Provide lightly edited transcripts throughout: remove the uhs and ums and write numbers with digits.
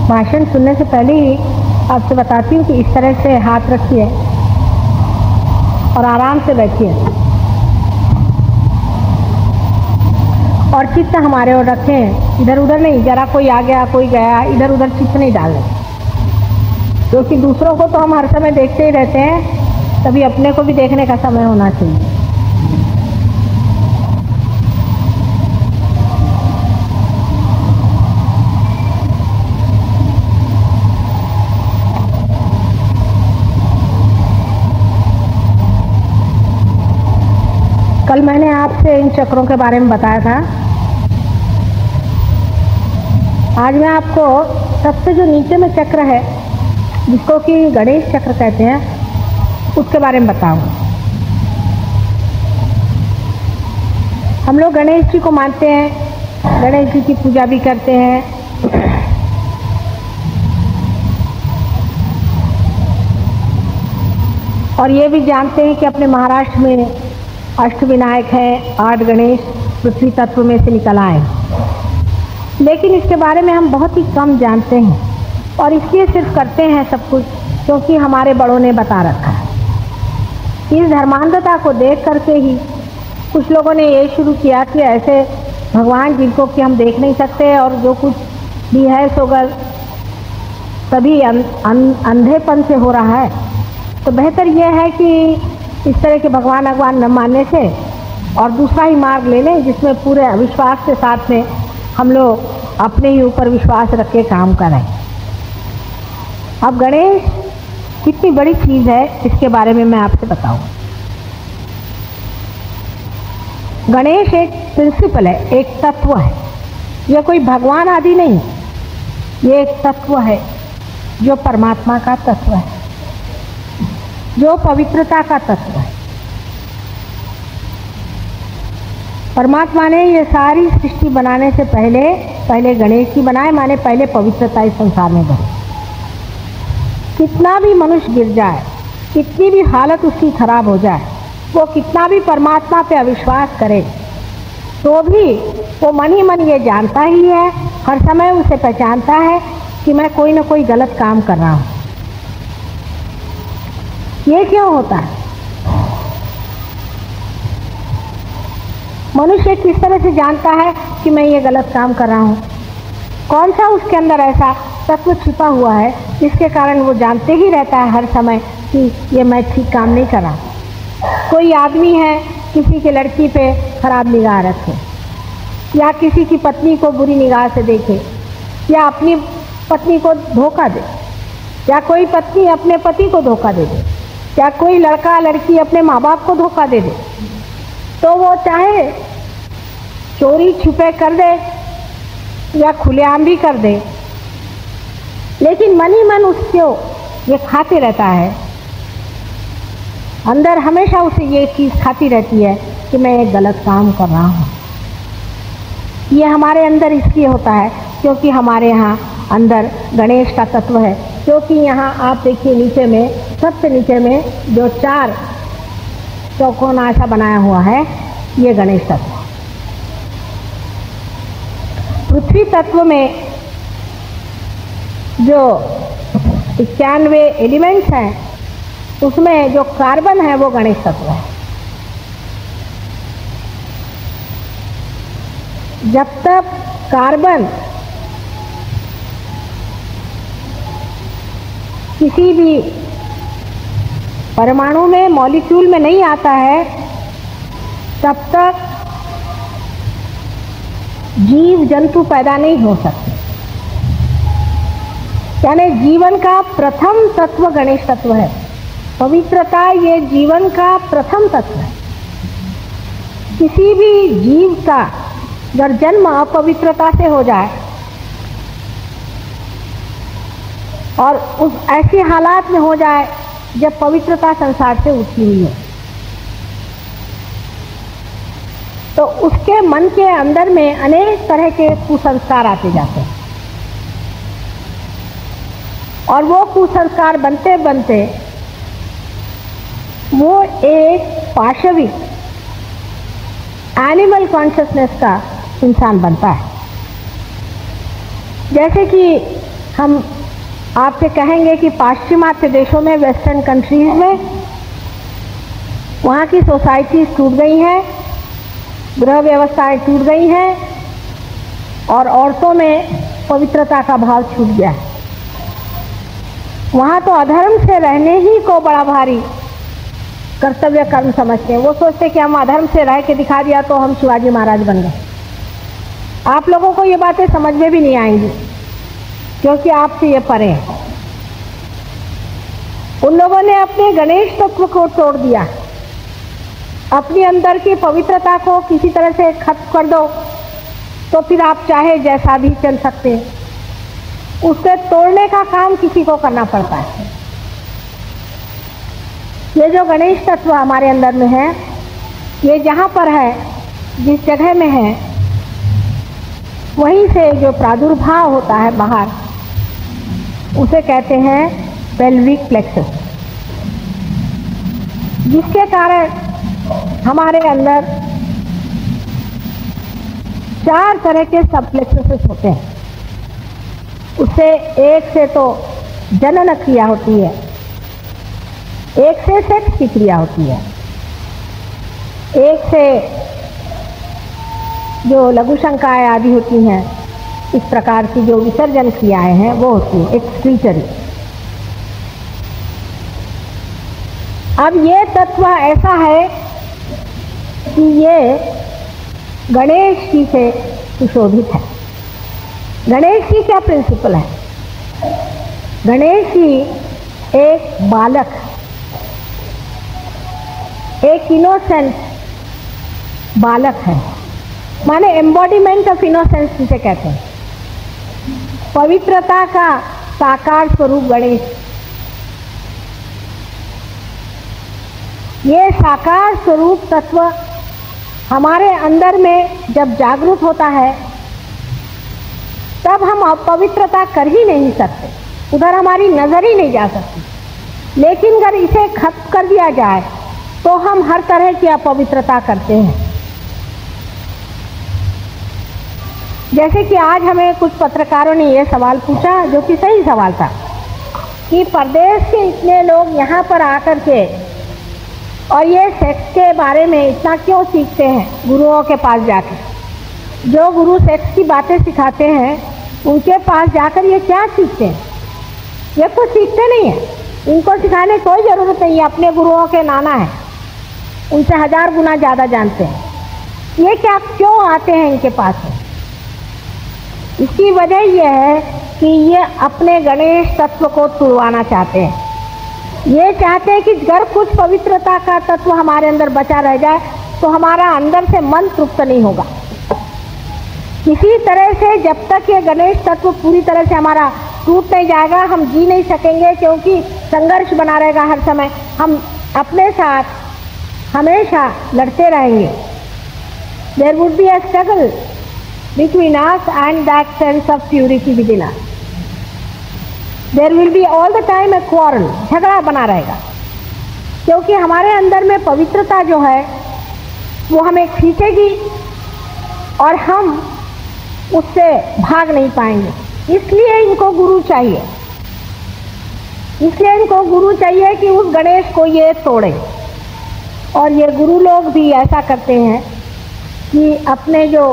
भाषण सुनने से पहले ही आपसे बताती हूँ कि इस तरह से हाथ रखिए और आराम से बैठिए और चित्त हमारे ओर रखें, इधर उधर नहीं। जरा कोई आ गया कोई गया, इधर उधर चित्त नहीं डालें, क्योंकि दूसरों को तो हम हर समय देखते ही रहते हैं, तभी अपने को भी देखने का समय होना चाहिए। कल मैंने आपसे इन चक्रों के बारे में बताया था। आज मैं आपको सबसे जो नीचे में चक्र है, जिसको कि गणेश चक्र कहते हैं, उसके बारे में बताऊंगा। हम लोग गणेश जी को मानते हैं, गणेश जी की पूजा भी करते हैं। और ये भी जानते हैं कि अपने महाराष्ट्र में अष्टविनायक है, 8 गणेश पृथ्वी तत्व में से निकल आए। लेकिन इसके बारे में हम बहुत ही कम जानते हैं और इसलिए सिर्फ करते हैं सब कुछ क्योंकि हमारे बड़ों ने बता रखा है। इस धर्मांधता को देख करके ही कुछ लोगों ने ये शुरू किया कि ऐसे भगवान जिनको कि हम देख नहीं सकते और जो कुछ भी है सो सभी अंधेपन से हो रहा है, तो बेहतर यह है कि इस तरह के भगवान न मानने से और दूसरा ही मार्ग ले लें जिसमें पूरे अविश्वास के साथ में हम लोग अपने ही ऊपर विश्वास रख के काम करें। अब गणेश कितनी बड़ी चीज़ है इसके बारे में मैं आपसे बताऊं। गणेश एक प्रिंसिपल है, एक तत्व है। यह कोई भगवान आदि नहीं, ये एक तत्व है जो परमात्मा का तत्व है, जो पवित्रता का तत्व है। परमात्मा ने ये सारी सृष्टि बनाने से पहले गणेश जी बनाए, माने पहले पवित्रता इस संसार में भरी। कितना भी मनुष्य गिर जाए, कितनी भी हालत उसकी खराब हो जाए, वो कितना भी परमात्मा पे अविश्वास करे, तो भी वो मन ही मन ये जानता ही है, हर समय उसे पहचानता है कि मैं कोई ना कोई गलत काम कर रहा हूँ। ये क्यों होता है? मनुष्य किस तरह से जानता है कि मैं ये गलत काम कर रहा हूँ? कौन सा उसके अंदर ऐसा तत्व छिपा हुआ है जिसके कारण वो जानते ही रहता है हर समय कि ये मैं ठीक काम नहीं कर रहा। कोई आदमी है किसी की लड़की पे खराब निगाह रखे, या किसी की पत्नी को बुरी निगाह से देखे, या अपनी पत्नी को धोखा दे, या कोई पत्नी अपने पति को धोखा दे दे, या कोई लड़का लड़की अपने माँ बाप को धोखा दे दे, तो वो चाहे चोरी छुपे कर दे या खुलेआम भी कर दे, लेकिन मन ही मन उसको ये खाते रहता है, अंदर हमेशा उसे ये चीज़ खाती रहती है कि मैं एक गलत काम कर रहा हूँ। ये हमारे अंदर इसलिए होता है क्योंकि हमारे यहाँ अंदर गणेश का तत्व है। क्योंकि यहाँ आप देखिए नीचे में, सबसे नीचे में जो 4 चौकोन ऐसा बनाया हुआ है, ये गणेश तत्व। पृथ्वी तत्व में जो 91 एलिमेंट्स हैं, उसमें जो कार्बन है वो गणेश तत्व है। जब तक कार्बन किसी भी परमाणु में, मॉलिक्यूल में नहीं आता है, तब तक जीव जंतु पैदा नहीं हो सकते। यानी जीवन का प्रथम तत्व गणेश तत्व है। पवित्रता ये जीवन का प्रथम तत्व है। किसी भी जीव का अगर जन्म अपवित्रता से हो जाए और उस ऐसी हालात में हो जाए जब पवित्रता संसार से उठी हुई है, तो उसके मन के अंदर में अनेक तरह के कुसंस्कार आते जाते हैं और वो कुसंस्कार बनते बनते वो एक पाशविक एनिमल कॉन्शियसनेस का इंसान बनता है। जैसे कि हम आपसे कहेंगे कि पाश्चिमात्य देशों में, वेस्टर्न कंट्रीज में, वहाँ की सोसाइटीज टूट गई हैं, गृह व्यवस्थाएं टूट गई हैं और औरतों में पवित्रता का भाव छूट गया है। वहाँ तो अधर्म से रहने ही को बड़ा भारी कर्तव्य कर्म समझते हैं। वो सोचते कि हम अधर्म से रह के दिखा दिया तो हम शिवाजी महाराज बन गए। आप लोगों को ये बातें समझ में भी नहीं आएंगी क्योंकि आपसे ये परे है। उन लोगों ने अपने गणेश तत्व को तोड़ दिया, अपनी अंदर की पवित्रता को किसी तरह से खत्म कर दो तो फिर आप चाहे जैसा भी चल सकते हैं। उसके तोड़ने का काम किसी को करना पड़ता है। ये जो गणेश तत्व हमारे अंदर में है, ये जहाँ पर है, जिस जगह में है, वहीं से जो प्रादुर्भाव होता है बाहर, उसे कहते हैं पेल्विक प्लेक्सस, जिसके कारण हमारे अंदर 4 तरह के सब प्लेक्सस होते हैं। उससे एक से तो जनन क्रिया होती है, एक से सेक्स की क्रिया होती है, एक से जो लघु शंकाएं आदि होती हैं, इस प्रकार की जो विसर्जन क्रियाएं हैं वो होती है, एक्सक्रीटरी। अब ये तत्व ऐसा है कि ये गणेश जी से सुशोभित है। गणेश जी क्या प्रिंसिपल है? गणेश जी एक बालक, एक इनोसेंट बालक है, माने एम्बॉडीमेंट ऑफ इनोसेंस जिसे कहते हैं, पवित्रता का साकार स्वरूप गणेश। ये साकार स्वरूप तत्व हमारे अंदर में जब जागृत होता है तब हम अपवित्रता कर ही नहीं सकते, उधर हमारी नजर ही नहीं जा सकती। लेकिन अगर इसे खत्म कर दिया जाए तो हम हर तरह की अपवित्रता करते हैं। जैसे कि आज हमें कुछ पत्रकारों ने यह सवाल पूछा, जो कि सही सवाल था, कि परदेश के इतने लोग यहाँ पर आकर के और ये सेक्स के बारे में इतना क्यों सीखते हैं गुरुओं के पास जाकर। जो गुरु सेक्स की बातें सिखाते हैं उनके पास जाकर ये क्या सीखते हैं? ये कुछ सीखते नहीं है। इनको सिखाने की कोई ज़रूरत नहीं है, अपने गुरुओं के नाना है, उनसे 1000 गुना ज़्यादा जानते हैं। ये क्या क्यों आते हैं इनके पास? इसकी वजह यह है कि ये अपने गणेश तत्व को तुड़वाना चाहते हैं। ये चाहते हैं कि अगर कुछ पवित्रता का तत्व हमारे अंदर बचा रह जाए तो हमारा अंदर से मन तृप्त नहीं होगा। किसी तरह से जब तक ये गणेश तत्व पूरी तरह से हमारा टूट नहीं जाएगा, हम जी नहीं सकेंगे, क्योंकि संघर्ष बना रहेगा हर समय। हम अपने साथ हमेशा लड़ते रहेंगे। There would be a struggle between us and that sense of purity within us. There will be all the time a quarrel, झगड़ा बना रहेगा, क्योंकि हमारे अंदर में पवित्रता जो है वो हमें खींचेगी और हम उससे भाग नहीं पाएंगे। इसलिए इनको गुरु चाहिए, इसलिए इनको गुरु चाहिए कि उस गणेश को ये तोड़े। और ये गुरु लोग भी ऐसा करते हैं कि अपने जो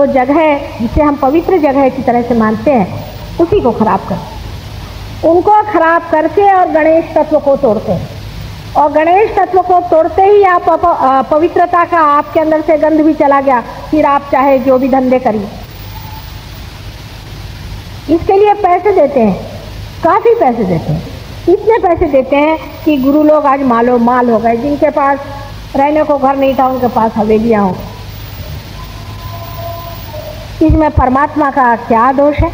जगह जिसे हम पवित्र जगह की तरह से मानते हैं उसी को खराब करते, उनको खराब करके और गणेश तत्व को तोड़ते हैं। और गणेश तत्व को तोड़ते ही आप पवित्रता का आपके अंदर से गंध भी चला गया, फिर आप चाहे जो भी धंधे करिए। इसके लिए पैसे देते हैं, काफ़ी पैसे देते हैं। इतने पैसे देते हैं कि गुरु लोग आज मालो माल हो गए। जिनके पास रहने को घर नहीं था उनके पास हवेलियाँ हो। इसमें परमात्मा का क्या दोष है?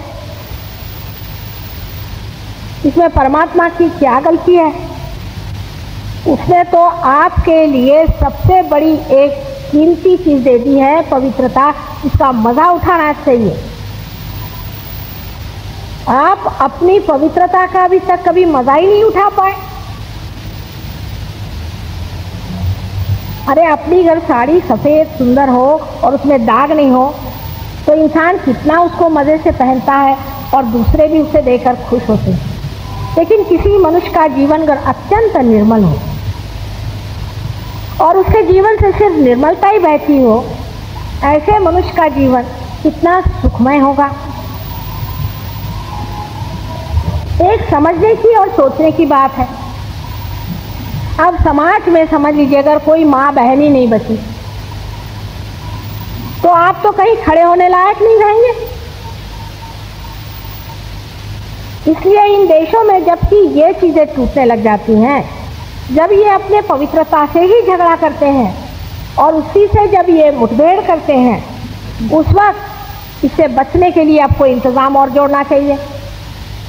इसमें परमात्मा की क्या गलती है? उसने तो आपके लिए सबसे बड़ी एक कीमती चीज़ दे दी है, पवित्रता। इसका मज़ा उठाना चाहिए। आप अपनी पवित्रता का अभी तक कभी मज़ा ही नहीं उठा पाए। अरे अपनी अगर साड़ी सफ़ेद सुंदर हो और उसमें दाग नहीं हो तो इंसान कितना उसको मज़े से पहनता है और दूसरे भी उसे देखकर खुश होते हैं। लेकिन किसी मनुष्य का जीवन अगर अत्यंत निर्मल हो और उसके जीवन से सिर्फ निर्मलता ही बहती हो, ऐसे मनुष्य का जीवन कितना सुखमय होगा। एक समझने की और सोचने की बात है। अब समाज में समझ लीजिए, अगर कोई माँ बहन ही नहीं बची तो आप तो कहीं खड़े होने लायक नहीं रहेंगे। इसलिए इन देशों में जबकि ये चीजें टूटने लग जाती हैं, जब ये अपने पवित्रता से ही झगड़ा करते हैं और उसी से जब ये मुठभेड़ करते हैं, उस वक्त इससे बचने के लिए आपको इंतजाम और जोड़ना चाहिए।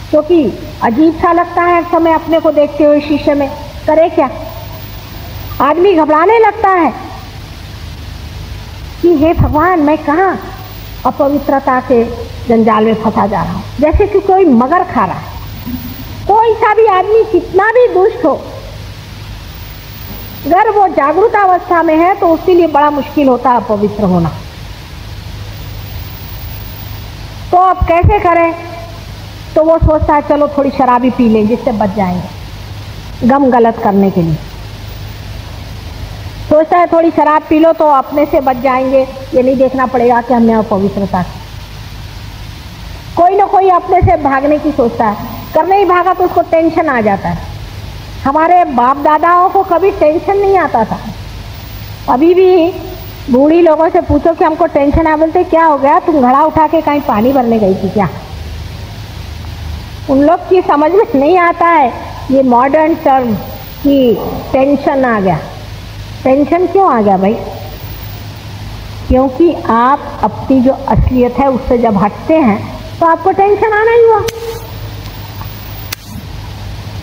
क्योंकि अजीब सा लगता है हर समय अपने को देखते हुए शीशे में, करे क्या। आदमी घबराने लगता है कि हे भगवान, मैं कहाँ अपवित्रता के जंजाल में फंसा जा रहा हूँ, जैसे कि कोई मगर खा रहा है। कोई सा भी आदमी कितना भी दुष्ट हो, अगर वो जागरूक अवस्था में है तो उसके लिए बड़ा मुश्किल होता है अपवित्र होना। तो अब कैसे करें? तो वो सोचता है चलो थोड़ी शराबी पी लें जिससे बच जाएंगे गम गलत करने के लिए। सोचता है थोड़ी शराब पी लो तो अपने से बच जाएंगे, ये नहीं देखना पड़ेगा कि हमने अपवित्रता की। कोई ना कोई अपने से भागने की सोचता है, करने ही भागा तो उसको टेंशन आ जाता है। हमारे बाप दादाओं को कभी टेंशन नहीं आता था। अभी भी बूढ़ी लोगों से पूछो कि हमको टेंशन आ, बोलते क्या हो गया, तुम घड़ा उठा के कहीं पानी भरने गई थी क्या? उन लोग की समझ में नहीं आता है ये मॉडर्न टर्म कि टेंशन आ गया। टेंशन क्यों आ गया भाई? क्योंकि आप अपनी जो असलियत है उससे जब हटते हैं तो आपको टेंशन आना ही हुआ।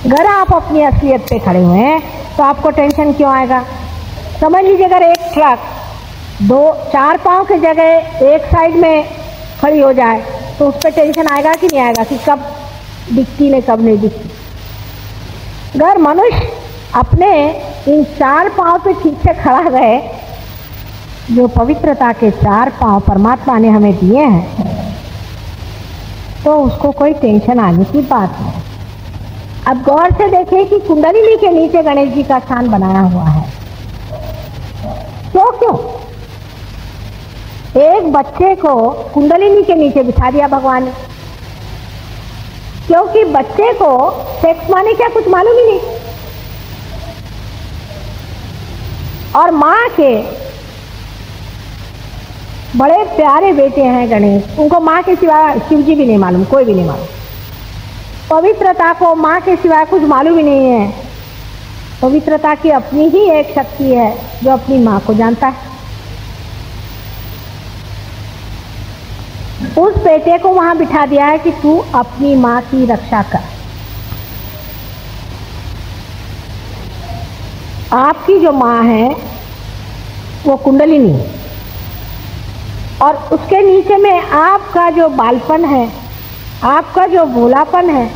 अगर आप अपनी असलियत पे खड़े हुए हैं तो आपको टेंशन क्यों आएगा? समझ लीजिए, अगर एक ट्रक दो चार पांव की जगह एक साइड में खड़ी हो जाए तो उस पर टेंशन आएगा कि नहीं आएगा कि कब दिखती नहीं कब नहीं दिखती। अगर मनुष्य अपने इन चार पांव पे ठीक से खड़ा रहे, जो पवित्रता के चार पांव परमात्मा ने हमें दिए हैं, तो उसको कोई टेंशन आने की बात नहीं। अब गौर से देखें कि कुंडलिनी के नीचे गणेश जी का स्थान बनाया हुआ है। क्यों? एक बच्चे को कुंडलिनी के नीचे बिठा दिया भगवान ने, क्योंकि बच्चे को सेक्स माने क्या कुछ मालूम ही नहीं। और माँ के बड़े प्यारे बेटे हैं गणेश, उनको माँ के सिवा शिव जी भी नहीं मालूम, कोई भी नहीं मालूम। पवित्रता को माँ के सिवा कुछ मालूम ही नहीं है। पवित्रता की अपनी ही एक शक्ति है जो अपनी माँ को जानता है। उस बेटे को वहां बिठा दिया है कि तू अपनी माँ की रक्षा कर। आपकी जो माँ है वो कुंडलिनी, और उसके नीचे में आपका जो बालपन है, आपका जो भोलापन है,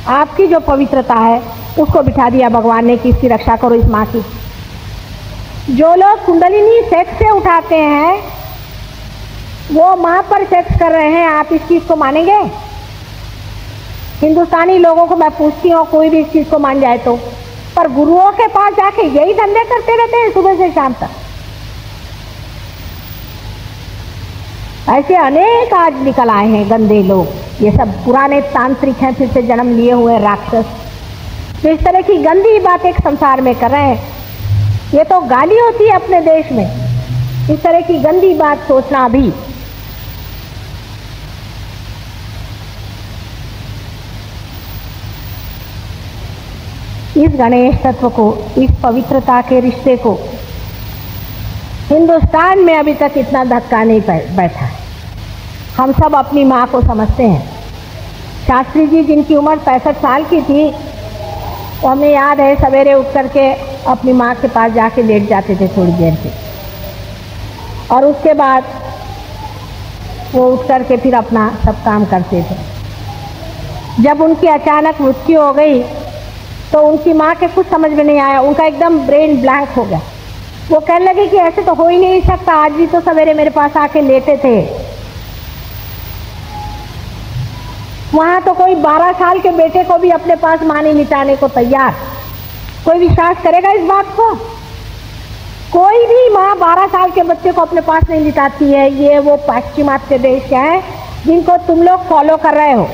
आपकी जो पवित्रता है, उसको बिठा दिया भगवान ने कि इसकी रक्षा करो, इस माँ की। जो लोग कुंडलिनी सेक्स से उठाते हैं वो माँ पर सेक्स कर रहे हैं, आप इस चीज को मानेंगे? हिंदुस्तानी लोगों को मैं पूछती हूँ, कोई भी इस चीज को मान जाए तो, पर गुरुओं के पास जाके यही धंधे करते रहते हैं सुबह से शाम तक। ऐसे अनेक आज निकल आए हैं गंदे लोग, ये सब पुराने तांत्रिक हैं, फिर से जन्म लिए हुए राक्षस, तो इस तरह की गंदी बातें संसार में कर रहे हैं। ये तो गाली होती है अपने देश में, इस तरह की गंदी बात सोचना भी। इस गणेश तत्व को, इस पवित्रता के रिश्ते को हिंदुस्तान में अभी तक इतना धक्का नहीं बैठा है। हम सब अपनी माँ को समझते हैं। शास्त्री जी जिनकी उम्र 65 साल की थी, तो हमें याद है सवेरे उठ करके अपनी माँ के पास जाके लेट जाते थे थोड़ी देर के, और उसके बाद वो उठ करके फिर अपना सब काम करते थे। जब उनकी अचानक मृत्यु हो गई तो उनकी माँ के कुछ समझ में नहीं आया, उनका एकदम ब्रेन ब्लैंक हो गया। वो कहने लगे कि ऐसे तो हो ही नहीं सकता, आज भी तो सवेरे मेरे पास आके लेटे थे, वहां तो कोई 12 साल के बेटे को भी अपने पास मां नहीं लिटाने को तैयार। कोई विश्वास करेगा इस बात को? कोई भी माँ 12 साल के बच्चे को अपने पास नहीं लिटाती है। ये वो पाश्चिमात्य देश है जिनको तुम लोग फॉलो कर रहे हो।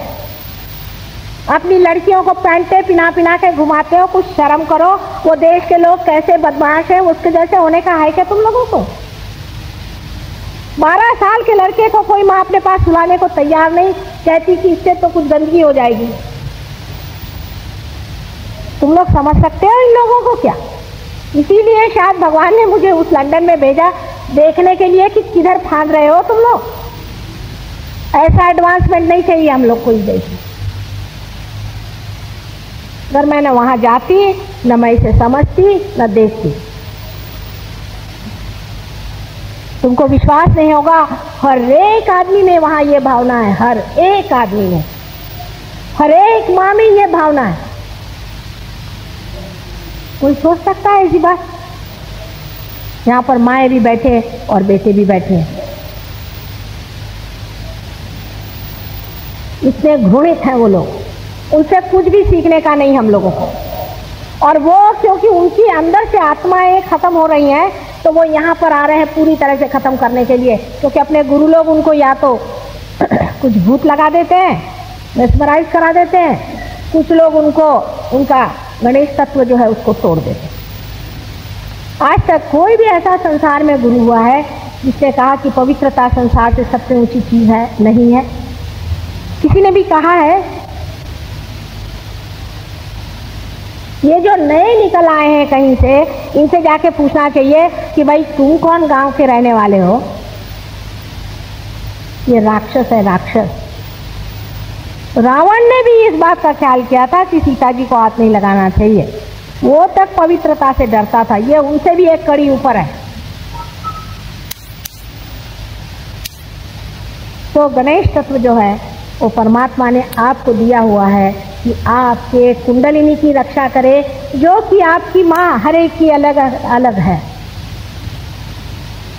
अपनी लड़कियों को पैंटे पिना पिना के घुमाते हो, कुछ शर्म करो। वो देश के लोग कैसे बदमाश है, उसके जैसे होने का है क्या तुम लोगों को? 12 साल के लड़के को कोई माँ अपने पास बुलाने को तैयार नहीं, कहती कि इससे तो कुछ गंदगी हो जाएगी। तुम लोग समझ सकते हो इन लोगों को क्या? इसीलिए शायद भगवान ने मुझे उस लंदन में भेजा देखने के लिए कि किधर फांद रहे हो तुम लोग। ऐसा एडवांसमेंट नहीं चाहिए हम लोग को इस देश में। अगर मैं न वहां जाती, न मैं इसे समझती, न देखती। तुमको विश्वास नहीं होगा, हर एक आदमी में वहां ये भावना है। हर एक आदमी में, हर एक माँ में ये भावना है। कोई सोच सकता है ऐसी बात? यहाँ पर माएँ भी बैठे और बेटे भी बैठे हैं। इतने घृणित हैं वो लोग, उनसे कुछ भी सीखने का नहीं हम लोगों को। और वो क्योंकि उनकी अंदर से आत्माएं खत्म हो रही हैं, तो वो यहाँ पर आ रहे हैं पूरी तरह से खत्म करने के लिए। क्योंकि अपने गुरु लोग उनको या तो कुछ भूत लगा देते हैं, मेस्मराइज करा देते हैं, कुछ लोग उनको उनका गणेश तत्व जो है उसको तोड़ देते। आज तक कोई भी ऐसा संसार में गुरु हुआ है जिसने कहा कि पवित्रता संसार से सबसे ऊंची चीज है? नहीं है। किसी ने भी कहा है? ये जो नए निकल आए हैं कहीं से, इनसे जाके पूछना चाहिए कि भाई तुम कौन गांव के रहने वाले हो? ये राक्षस है, राक्षस। रावण ने भी इस बात का ख्याल किया था कि सीता जी को हाथ नहीं लगाना चाहिए। वो तक पवित्रता से डरता था। ये उनसे भी एक कड़ी ऊपर है। तो गणेश तत्व जो है वो परमात्मा ने आपको दिया हुआ है कि आपके कुंडलिनी की रक्षा करे, जो कि आपकी माँ हर एक की अलग अलग है।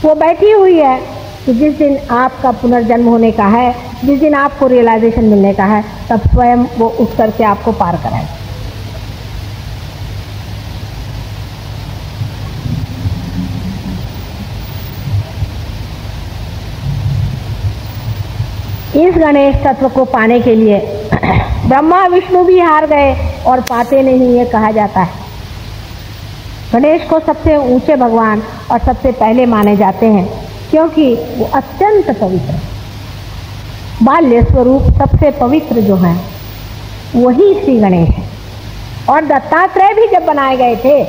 वो बैठी हुई है कि जिस दिन आपका पुनर्जन्म होने का है, जिस दिन आपको रियलाइजेशन मिलने का है, तब स्वयं वो उठ करके आपको पार कराए। इस गणेश तत्व को पाने के लिए ब्रह्मा विष्णु भी हार गए और पाते नहीं, ये कहा जाता है। गणेश को सबसे ऊंचे भगवान और सबसे पहले माने जाते हैं क्योंकि वो अत्यंत पवित्र है। बाल्य स्वरूप सबसे पवित्र जो है वही श्री गणेश है। और दत्तात्रेय भी जब बनाए गए थे,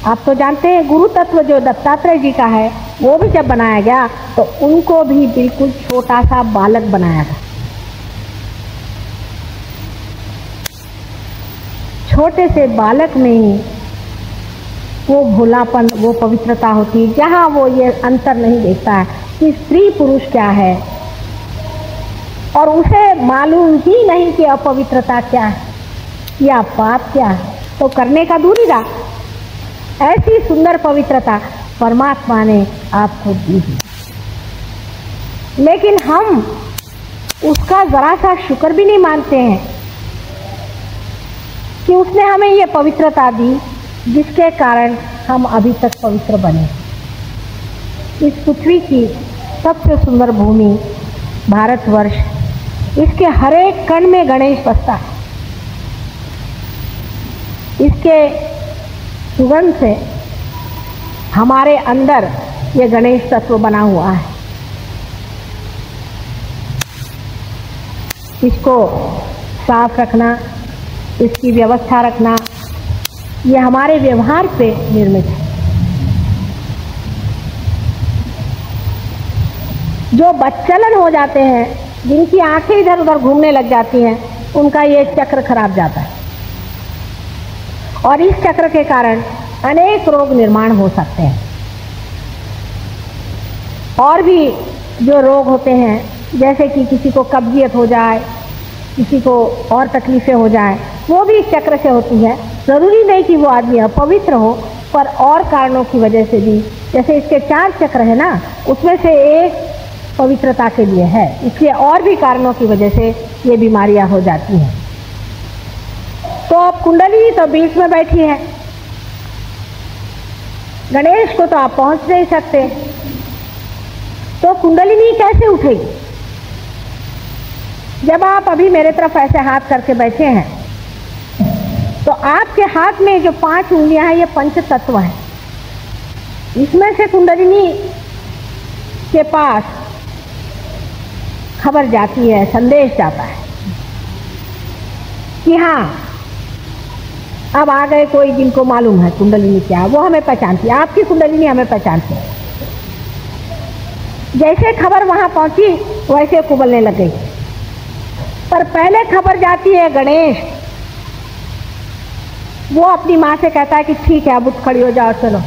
आप तो जानते हैं गुरु तत्व जो दत्तात्रेय जी का है, वो भी जब बनाया गया तो उनको भी बिल्कुल छोटा सा बालक बनाया गया। छोटे से बालक में ही वो भोलापन, वो पवित्रता होती है, जहाँ वो ये अंतर नहीं देखता है कि स्त्री पुरुष क्या है, और उसे मालूम ही नहीं कि अपवित्रता क्या है या पाप क्या है, तो करने का दूर ही रहा। ऐसी सुंदर पवित्रता परमात्मा ने आपको दी है, लेकिन हम उसका जरा सा शुक्र भी नहीं मानते हैं कि उसने हमें ये पवित्रता दी जिसके कारण हम अभी तक पवित्र बने। इस पृथ्वी की सबसे सुंदर भूमि भारतवर्ष, इसके हर एक कण में गणेश बसता है। इसके सुगंध से हमारे अंदर ये गणेश तत्व बना हुआ है। इसको साफ रखना, इसकी व्यवस्था रखना, ये हमारे व्यवहार पे निर्मित है। जो बच्चलन हो जाते हैं, जिनकी आंखें इधर उधर घूमने लग जाती हैं, उनका ये चक्र खराब जाता है और इस चक्र के कारण अनेक रोग निर्माण हो सकते हैं। और भी जो रोग होते हैं, जैसे कि किसी को कब्जियत हो जाए, किसी को और तकलीफें हो जाए, वो भी इस चक्र से होती है। ज़रूरी नहीं कि वो आदमी अपवित्र हो, पर और कारणों की वजह से भी, जैसे इसके 4 चक्र है ना, उसमें से एक पवित्रता के लिए है, इसलिए और भी कारणों की वजह से ये बीमारियां हो जाती हैं। तो अब कुंडली तो बीच में बैठी है, गणेश को तो आप पहुंच नहीं सकते, तो कुंडलिनी कैसे उठेगी? जब आप अभी मेरे तरफ ऐसे हाथ करके बैठे हैं तो आपके हाथ में जो 5 उंगलियां हैं ये पंच तत्व हैं। इसमें से कुंडलिनी के पास खबर जाती है, संदेश जाता है कि हाँ अब आ गए कोई जिनको मालूम है कुंडलिनी क्या, वो हमें पहचानती है, आपकी कुंडलिनी हमें पहचानती है। जैसे खबर वहां पहुंची वैसे कुबलने लग गई, पर पहले खबर जाती है गणेश। वो अपनी माँ से कहता है कि ठीक है अब उठ खड़ी हो जाओ, चलो।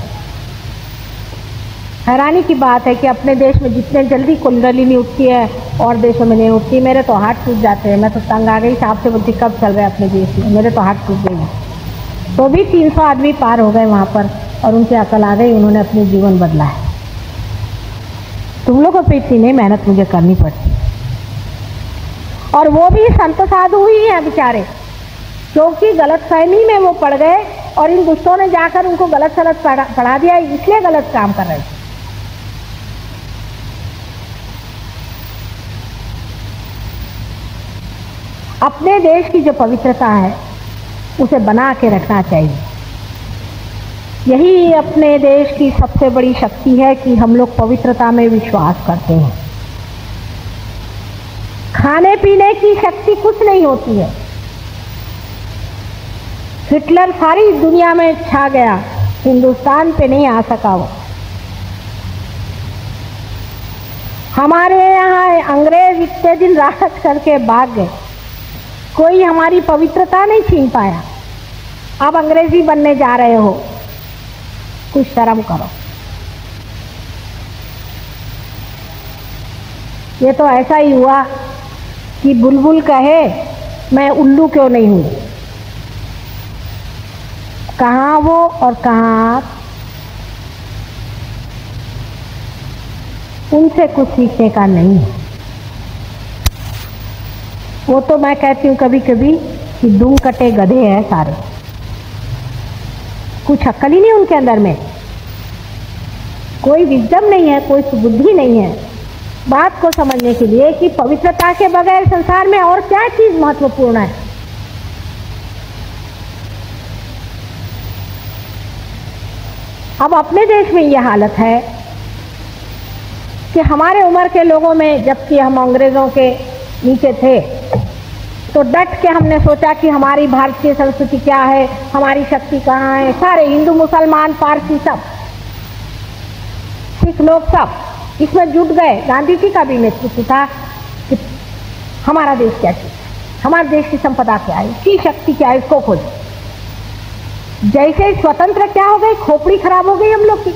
हैरानी की बात है कि अपने देश में जितने जल्दी कुंडलिनी उठती है और देशों में नहीं उठती। मेरे तो हाथ टूट जाते हैं, मैं तो तंग आ गई, साहब से बोलती कब चल रहे अपने देश में, मेरे तो हाथ टूट गई। तो भी 300 आदमी पार हो गए वहाँ पर और उनसे अकल आ गई, उन्होंने अपनी जीवन बदला है। तुम लोगों पे इतनी नहीं मेहनत मुझे करनी पड़ती। और वो भी संत साधु ही हैं बेचारे, क्योंकि गलत फहमी में वो पड़ गए और इन दुष्टों ने जाकर उनको गलत सलत पढ़ा दिया, इसलिए गलत काम कर रहे थे। अपने देश की जो पवित्रता है उसे बना के रखना चाहिए। यही अपने देश की सबसे बड़ी शक्ति है कि हम लोग पवित्रता में विश्वास करते हैं। खाने पीने की शक्ति कुछ नहीं होती है। हिटलर सारी दुनिया में छा गया, हिंदुस्तान पे नहीं आ सका वो। हमारे यहाँ अंग्रेज इतने दिन राज करके भाग गए, कोई हमारी पवित्रता नहीं छीन पाया। अब अंग्रेजी बनने जा रहे हो, कुछ शर्म करो। ये तो ऐसा ही हुआ कि बुलबुल कहे मैं उल्लू क्यों नहीं हूं। कहाँ वो और कहाँ आप, उनसे कुछ सीखने का नहीं है। वो तो मैं कहती हूँ कभी कभी कि दुम कटे गधे हैं सारे, कुछ अक्ल ही नहीं उनके अंदर में, कोई विजडम नहीं है, कोई सुबुद्धि नहीं है बात को समझने के लिए कि पवित्रता के बगैर संसार में और क्या चीज महत्वपूर्ण है। अब अपने देश में यह हालत है कि हमारे उम्र के लोगों में, जबकि हम अंग्रेजों के नीचे थे, तो डट के हमने सोचा कि हमारी भारतीय संस्कृति क्या है, हमारी शक्ति कहाँ है। सारे हिंदू मुसलमान पारसी सब, सिख लोग सब इसमें जुट गए। गांधी जी का भी नेतृत्व था कि हमारा देश क्या चीज, हमारे देश की संपदा क्या है, इसकी शक्ति क्या है, इसको खोजो। जैसे स्वतंत्र क्या हो गई, खोपड़ी खराब हो गई हम लोग की।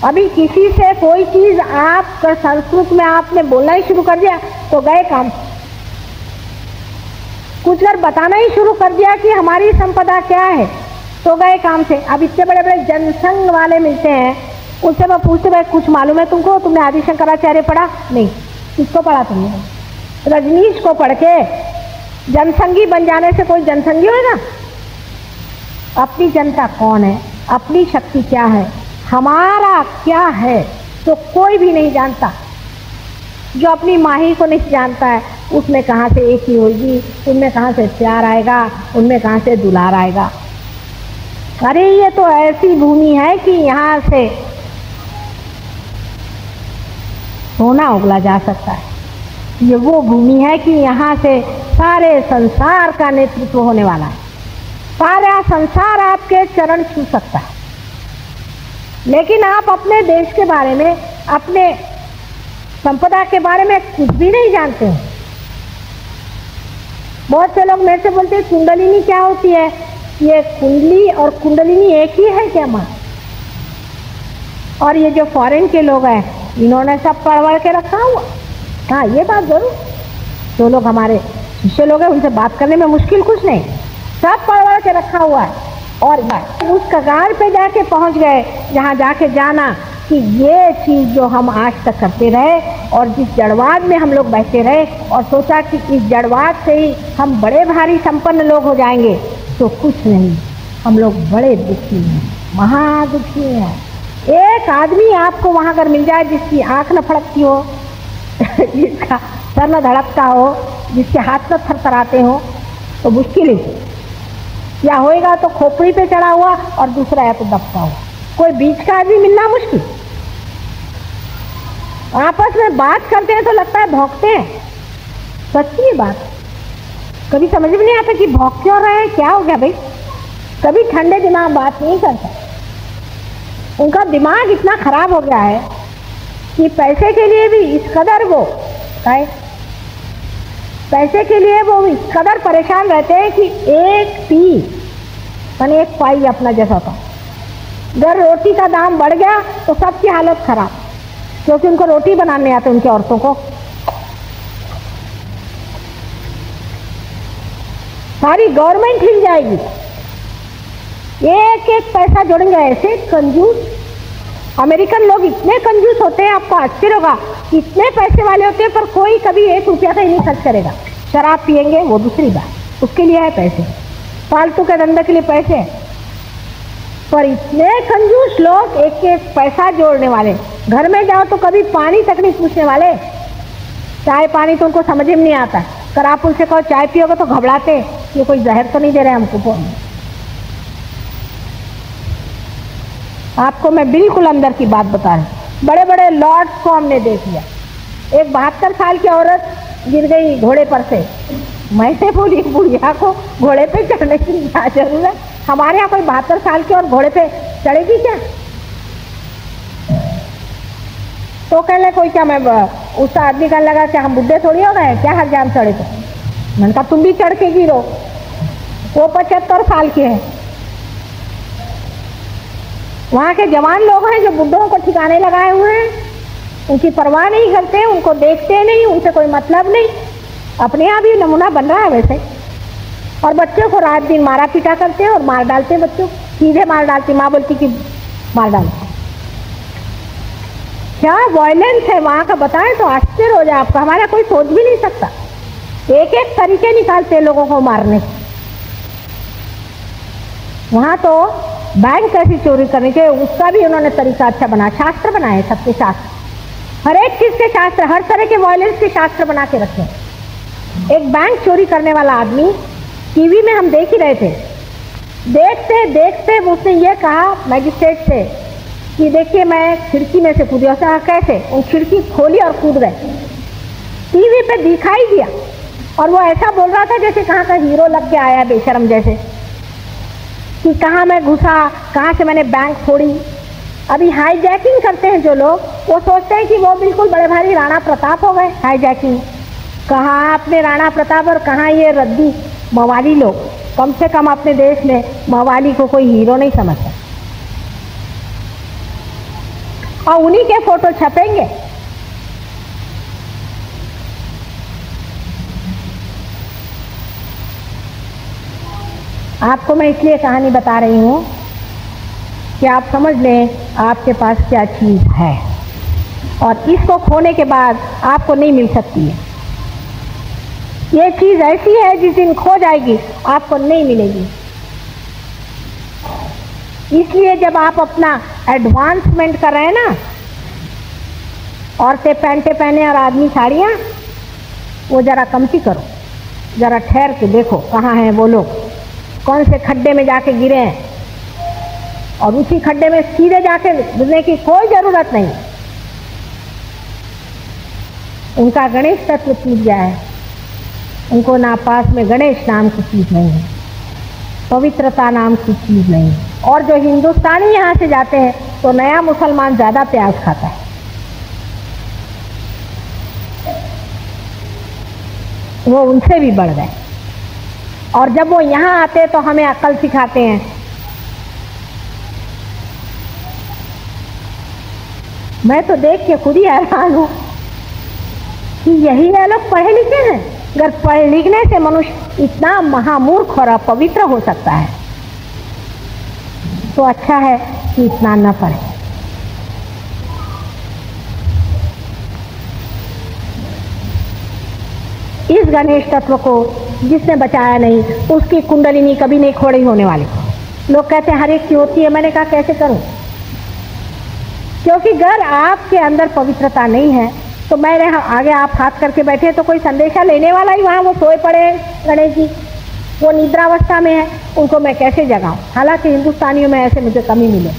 अभी किसी से कोई चीज आप संस्कृत में आपने बोलना ही शुरू कर दिया तो गए काम। कुछ अगर बताना ही शुरू कर दिया कि हमारी संपदा क्या है तो गए काम से। अब इतने बड़े बड़े जनसंघ वाले मिलते हैं, उनसे मैं पूछते भाई कुछ मालूम है तुमको, तुमने आदि शंकराचार्य पढ़ा? नहीं। किसको पढ़ा तुमने? रजनीश को पढ़ के जनसंघी बन जाने से कोई जनसंघी होगा? अपनी जनता कौन है, अपनी शक्ति क्या है, हमारा क्या है, तो कोई भी नहीं जानता। जो अपनी माही को नहीं जानता है उसमें कहाँ से एक ही होगी, उनमें कहाँ से प्यार आएगा, उनमें कहाँ से दुलार आएगा। अरे ये तो ऐसी भूमि है कि यहाँ से सोना उगला जा सकता है। ये वो भूमि है कि यहाँ से सारे संसार का नेतृत्व होने वाला है, सारा संसार आपके चरण छू सकता है। लेकिन आप अपने देश के बारे में, अपने संपदा के बारे में कुछ भी नहीं जानते हैं। बहुत से लोग मेरे से बोलते हैं कुंडलिनी क्या होती है? ये कुंडली और कुंडलिनी एक ही है क्या माँ? और ये जो फॉरेन के लोग हैं इन्होंने सब पढ़ के रखा हुआ। हाँ ये बात जरूर, जो लोग हमारे शिष्य लोग हैं उनसे बात करने में मुश्किल कुछ नहीं, सब पढ़ के रखा हुआ है। और उस कगार पे जाके पहुंच गए जहाँ जाके जाना कि ये चीज़ जो हम आज तक करते रहे और जिस जड़वाद में हम लोग बैठे रहे और सोचा कि इस जड़वाद से ही हम बड़े भारी संपन्न लोग हो जाएंगे, तो कुछ नहीं, हम लोग बड़े दुखी हैं, महादुखी हैं। एक आदमी आपको वहाँ अगर मिल जाए जिसकी आँख न फड़कती हो, जिसका सर न धड़कता हो, जिसके हाथ न थरथराते हो, तो मुश्किल ही या होएगा तो खोपड़ी पे चढ़ा हुआ और दूसरा या तो दबता हुआ, कोई बीच का आदमी मिलना मुश्किल। आपस में बात करते हैं तो लगता है भौंकते हैं, सच्ची बात। कभी समझ में नहीं आता कि भौंक क्यों रहे हैं, क्या हो गया भाई। कभी ठंडे दिमाग बात नहीं करता, उनका दिमाग इतना खराब हो गया है कि पैसे के लिए भी इस कदर वो है, पैसे के लिए वो इस कदर परेशान रहते हैं कि एक पी यानी एक पाई अपना जैसा था। अगर रोटी का दाम बढ़ गया तो सबकी हालत खराब, क्योंकि उनको रोटी बनाने आते उनकी औरतों को। सारी गवर्नमेंट हिल जाएगी, एक एक पैसा जोड़ेंगे। ऐसे कंजूस अमेरिकन लोग इतने कंजूस होते हैं, आपको आश्चर्य होगा, इतने पैसे वाले होते हैं पर कोई कभी 1 रुपया का ही नहीं खर्च करेगा। शराब पियेंगे वो दूसरी बात, उसके लिए है पैसे, फालतू के धंधे के लिए पैसे, पर इतने कंजूस लोग एक एक पैसा जोड़ने वाले। घर में जाओ तो कभी पानी तक नहीं पूछने वाले, चाय पानी तो उनको समझ में नहीं आता। अगर आप उनसे कहो चाय पियोगे तो घबराते, ये कोई जहर तो नहीं दे रहे हमको। आपको मैं बिल्कुल अंदर की बात बता रही। बड़े बड़े लॉर्ड्स को हमने देख लिया, एक 72 साल की औरत गिर गई घोड़े पर से। मैं बोली बुढ़िया को घोड़े पे चढ़ने की क्या जरूरत, हमारे यहाँ कोई 72 साल की और घोड़े पे चढ़ेगी क्या। तो कहने कोई क्या, मैं उस आदमी कहने लगा कि हम बुढ़े थोड़ी हो गए क्या, हर जाम चढ़े। तो मैंने कहा तुम भी चढ़ के गिरो, वो 75 साल के हैं। वहाँ के जवान लोग हैं जो बुढ़ों को ठिकाने लगाए हुए हैं, उनकी परवाह नहीं करते, उनको देखते नहीं, उनसे कोई मतलब नहीं, अपने आप ही नमूना बन रहा है वैसे। और बच्चों को रात दिन मारा पीटा करते हैं और मार डालते हैं, बच्चों सीधे मार डालती, माँ बोलती कि मार डालते। क्या वायलेंस है वहाँ का, बताएं तो आश्चर्य हो जाए आपका। हमारा कोई सोच भी नहीं सकता, एक एक तरीके निकालते हैं लोगों को मारने। वहाँ तो बैंक कैसी चोरी करनी चाहिए उसका भी उन्होंने तरीका अच्छा बना, शास्त्र बनाए, सबके शास्त्र, हर एक चीज के शास्त्र, हर तरह के वायलेंस के शास्त्र बना के रखे। एक बैंक चोरी करने वाला आदमी टीवी में हम देख ही रहे थे, देखते देखते उसने ये कहा मैजिस्ट्रेट से कि देखिए मैं खिड़की में से कूदी। उसने कैसे, उन खिड़की खोली और कूद गए। टीवी पे दिखाई दिया और वो ऐसा बोल रहा था जैसे कहाँ का हीरो लग के आया बेशरम जैसे, कि कहाँ मैं घुसा, कहाँ से मैंने बैंक फोड़ी। अभी हाईजैकिंग करते हैं जो लोग, वो सोचते हैं कि वो बिल्कुल बड़े भारी राणा प्रताप हो गए। हाईजैकिंग कहाँ अपने राणा प्रताप और कहाँ ये रद्दी मवाली लोग। कम से कम अपने देश में मवाली को कोई हीरो नहीं समझता, और उन्हीं के फोटो छपेंगे। आपको मैं इसलिए कहानी बता रही हूँ कि आप समझ लें आपके पास क्या चीज़ है, और इसको खोने के बाद आपको नहीं मिल सकती है। ये चीज़ ऐसी है जिस दिन खो जाएगी आपको नहीं मिलेगी। इसलिए जब आप अपना एडवांसमेंट कर रहे हैं ना, औरतें पैंटे पहने और आदमी साड़ियाँ, वो ज़रा कमती करो, ज़रा ठहर के देखो कहाँ हैं वो लोग, कौन से खड्डे में जाके गिरे हैं, और उसी खड्डे में सीधे जाके गिरने की कोई ज़रूरत नहीं। उनका गणेश तत्व टूट गया है, उनको ना पास में गणेश नाम की चीज़ नहीं है, पवित्रता नाम की चीज़ नहीं है। और जो हिंदुस्तानी यहाँ से जाते हैं तो नया मुसलमान ज़्यादा प्याज खाता है, वो उनसे भी बढ़ गए। और जब वो यहाँ आते तो हमें अक्ल सिखाते हैं। मैं तो देख के खुद ही हैरान हूँ कि यही है लोग पढ़े लिखे हैं। अगर पढ़ लिखने से मनुष्य इतना महामूर्ख और अपवित्र हो सकता है तो अच्छा है कि इतना न पढ़े। इस गणेश तत्व को जिसने बचाया नहीं, उसकी कुंडलिनी कभी नहीं खोड़ी होने वाली। लोग कहते हैं हर एक की होती है, मैंने कहा कैसे करूं? क्योंकि अगर आपके अंदर पवित्रता नहीं है तो मेरे आगे आप हाथ करके बैठे तो कोई संदेशा लेने वाला ही वहाँ वो सोए पड़े हैं गणेश जी, वो निद्रावस्था में है, उनको मैं कैसे जगाऊं? हालांकि हिंदुस्तानियों में ऐसे मुझे कमी मिले,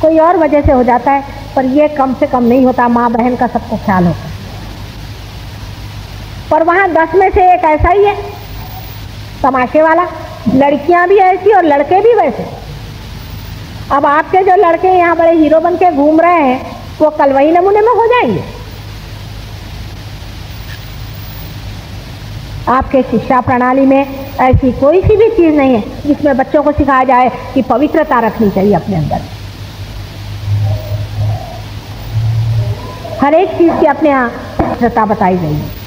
कोई और वजह से हो जाता है, पर ये कम से कम नहीं होता। माँ बहन का सबको ख्याल होता है, पर वहाँ 10 में से एक ऐसा ही है तमाशे वाला। लड़कियां भी ऐसी और लड़के भी वैसे। अब आपके जो लड़के यहाँ बड़े हीरो बन के घूम रहे हैं वो कल वही नमूने में हो जाएंगे। आपके शिक्षा प्रणाली में ऐसी कोई सी भी चीज नहीं है जिसमें बच्चों को सिखाया जाए कि पवित्रता रखनी चाहिए अपने अंदर। हर एक चीज की अपने यहाँ पवित्रता बताई गई है।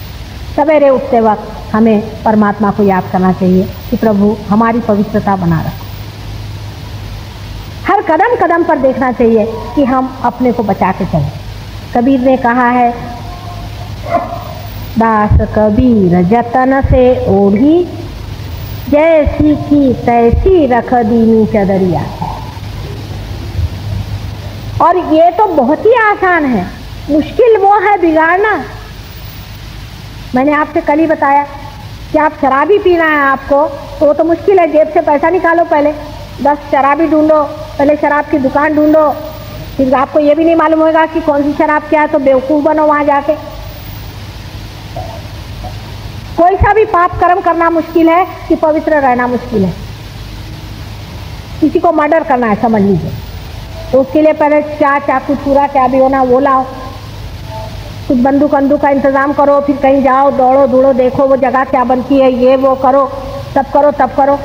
सवेरे उठते वक्त हमें परमात्मा को याद करना चाहिए कि प्रभु हमारी पवित्रता बना रखो। हर कदम कदम पर देखना चाहिए कि हम अपने को बचा के चलें। कबीर ने कहा है, दास कबीर जतन से ओढ़ी, जैसी की तैसी रख दीनी चदरिया। और ये तो बहुत ही आसान है, मुश्किल वो है बिगाड़ना। मैंने आपसे कल ही बताया कि आप शराबी पीना है आपको, तो वो तो मुश्किल है। जेब से पैसा निकालो, पहले 10 शराबी ढूंढो, पहले शराब की दुकान ढूंढो, फिर आपको ये भी नहीं मालूम होगा कि कौन सी शराब क्या है, तो बेवकूफ़ बनो वहाँ जाके। कोई सा भी पाप कर्म करना मुश्किल है कि पवित्र रहना मुश्किल है। किसी को मर्डर करना है समझ लीजिए, तो उसके लिए पहले चाकू छुरा क्या भी होना वो लाओ, कुछ बंदूक का इंतजाम करो, फिर कहीं जाओ, दौड़ो दौड़ो, देखो वो जगह क्या बनती है, ये वो करो, सब करो तब करो,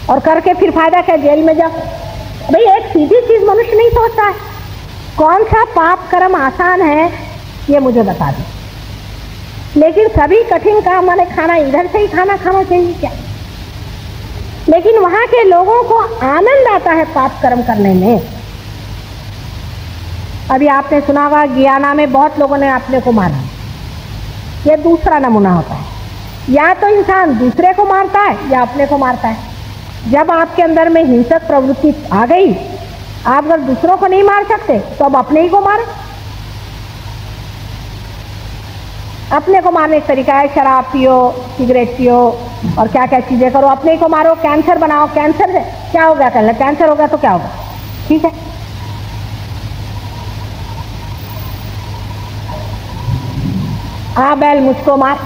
और करके फिर फायदा क्या, जेल में जाओ। भाई एक सीधी चीज मनुष्य नहीं सोचता है। कौन सा पाप कर्म आसान है ये मुझे बता दो। लेकिन सभी कठिन काम वाले खाना इधर से ही खाना चाहिए क्या? लेकिन वहां के लोगों को आनंद आता है पाप कर्म करने में। अभी आपने सुना होगा गियाना में बहुत लोगों ने अपने को मारा। यह दूसरा नमूना होता है, या तो इंसान दूसरे को मारता है या अपने को मारता है। जब आपके अंदर में हिंसक प्रवृत्ति आ गई, आप अगर दूसरों को नहीं मार सकते तो अब अपने ही को मारे। अपने को मारने का तरीका है शराब पियो, सिगरेट पियो और क्या क्या चीजें करो, अपने ही को मारो। कैंसर बनाओ, कैंसर से क्या हो गया, कल कैंसर हो गया तो क्या होगा, ठीक है। आ बैल मुझको मार,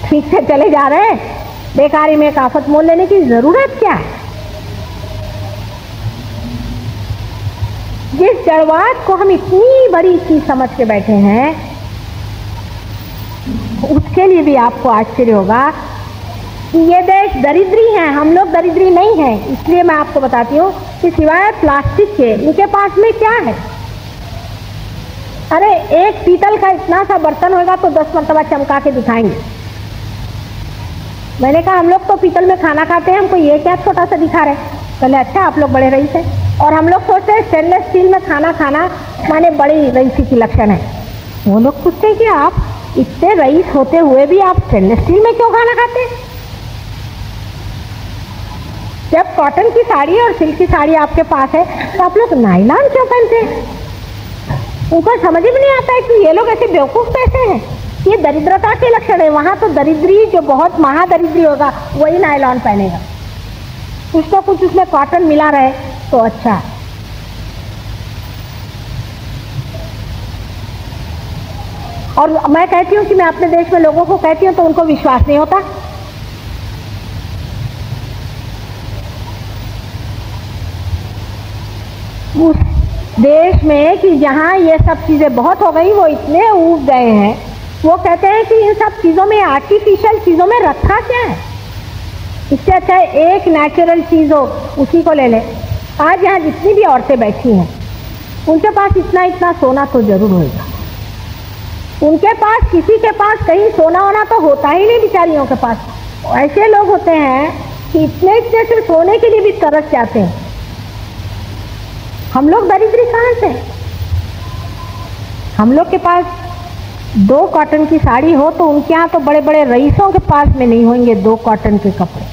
ठीक से चले जा रहे हैं, बेकारी में एक आफत मोल लेने की जरूरत क्या है? जिस जड़वाद को हम इतनी बड़ी चीज समझ के बैठे हैं, उसके लिए भी आपको आश्चर्य होगा कि ये देश दरिद्री है, हम लोग दरिद्री नहीं है। इसलिए मैं आपको बताती हूँ कि सिवाय प्लास्टिक के इनके पास में क्या है। अरे एक पीतल का इतना सा बर्तन होगा तो 10 मरतबा चमका के दिखाएंगे। मैंने कहा हम लोग तो पीतल में खाना खाते हैं, हमको ये क्या छोटा सा दिखा रहे। कहले अच्छा आप लोग बड़े रईस हैं, और हम लोग सोचते हैं स्टेनलेस स्टील में खाना खाना माने बड़ी रईसी की लक्षण है। वो लोग पूछते हैं कि आप इतने रईस होते हुए भी आप स्टेनलेस स्टील में क्यों खाना खाते हैं? जब कॉटन की साड़ी और सिल्क की साड़ी आपके पास है तो आप लोग नायलॉन क्यों पहनते हैं? उनको समझ में नहीं आता है कि ये लोग ऐसे बेवकूफ कैसे हैं। ये दरिद्रता के लक्षण है। वहां तो दरिद्री जो बहुत महादरिद्री होगा वही नायलॉन पहनेगा, कुछ तो कुछ उसमें कॉटन मिला रहे तो अच्छा। और मैं कहती हूँ कि मैं अपने देश में लोगों को कहती हूँ तो उनको विश्वास नहीं होता। उस देश में कि जहाँ ये सब चीजें बहुत हो गई, वो इतने ऊब गए हैं, वो कहते हैं कि इन सब चीजों में, आर्टिफिशियल चीजों में रखा क्या है। इससे अच्छा है एक नेचुरल चीज हो उसी को ले ले। आज यहाँ जितनी भी औरतें बैठी हैं उनके पास इतना इतना सोना तो जरूर होगा। उनके पास, किसी के पास कहीं सोना होना तो होता ही नहीं बेचारियों के पास। ऐसे लोग होते हैं कि इतने इतने से सोने के लिए भी तरस जाते हैं। हम लोग दरिद्री कहाँ से? हम लोग के पास 2 कॉटन की साड़ी हो तो उनके यहाँ तो बड़े बड़े रईसों के पास में नहीं होंगे 2 कॉटन के कपड़े।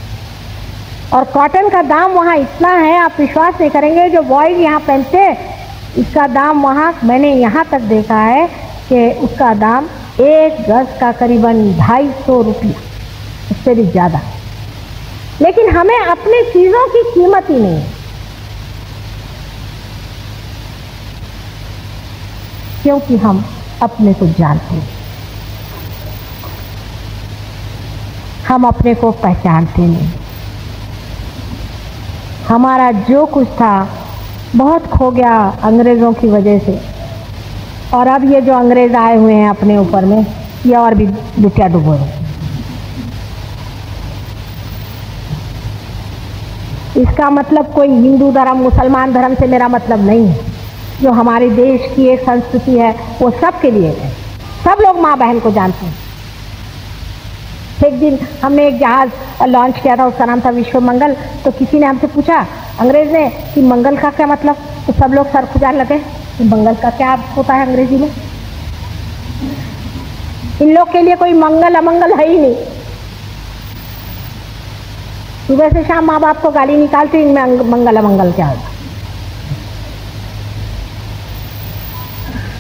और कॉटन का दाम वहाँ इतना है, आप विश्वास नहीं करेंगे, जो बॉयज यहाँ पहनते हैं इसका दाम वहाँ मैंने यहाँ तक देखा है कि उसका दाम 1 गज का करीबन 250 रुपया, उससे भी ज़्यादा। लेकिन हमें अपनी चीज़ों की कीमत ही नहीं है, क्योंकि हम अपने को जानते हैं, हम अपने को पहचानते नहीं। हमारा जो कुछ था बहुत खो गया अंग्रेज़ों की वजह से, और अब ये जो अंग्रेज़ आए हुए हैं अपने ऊपर में, ये और भी लुटिया डुबो है। इसका मतलब कोई हिंदू धर्म मुसलमान धर्म से मेरा मतलब नहीं है। जो हमारे देश की एक संस्कृति है वो सबके लिए है, सब लोग माँ बहन को जानते हैं। एक दिन हमने एक जहाज़ लॉन्च किया था, उसका नाम था विश्व मंगल। तो किसी ने हमसे पूछा, अंग्रेज़ ने, कि मंगल का क्या मतलब? तो सब लोग सर खुजाने लगे कि मंगल का क्या होता है अंग्रेजी में। इन लोग के लिए कोई मंगल अमंगल है ही नहीं। सुबह से शाम माँ बाप को गाली निकालते, इनमें मंगल अमंगल क्या होगा?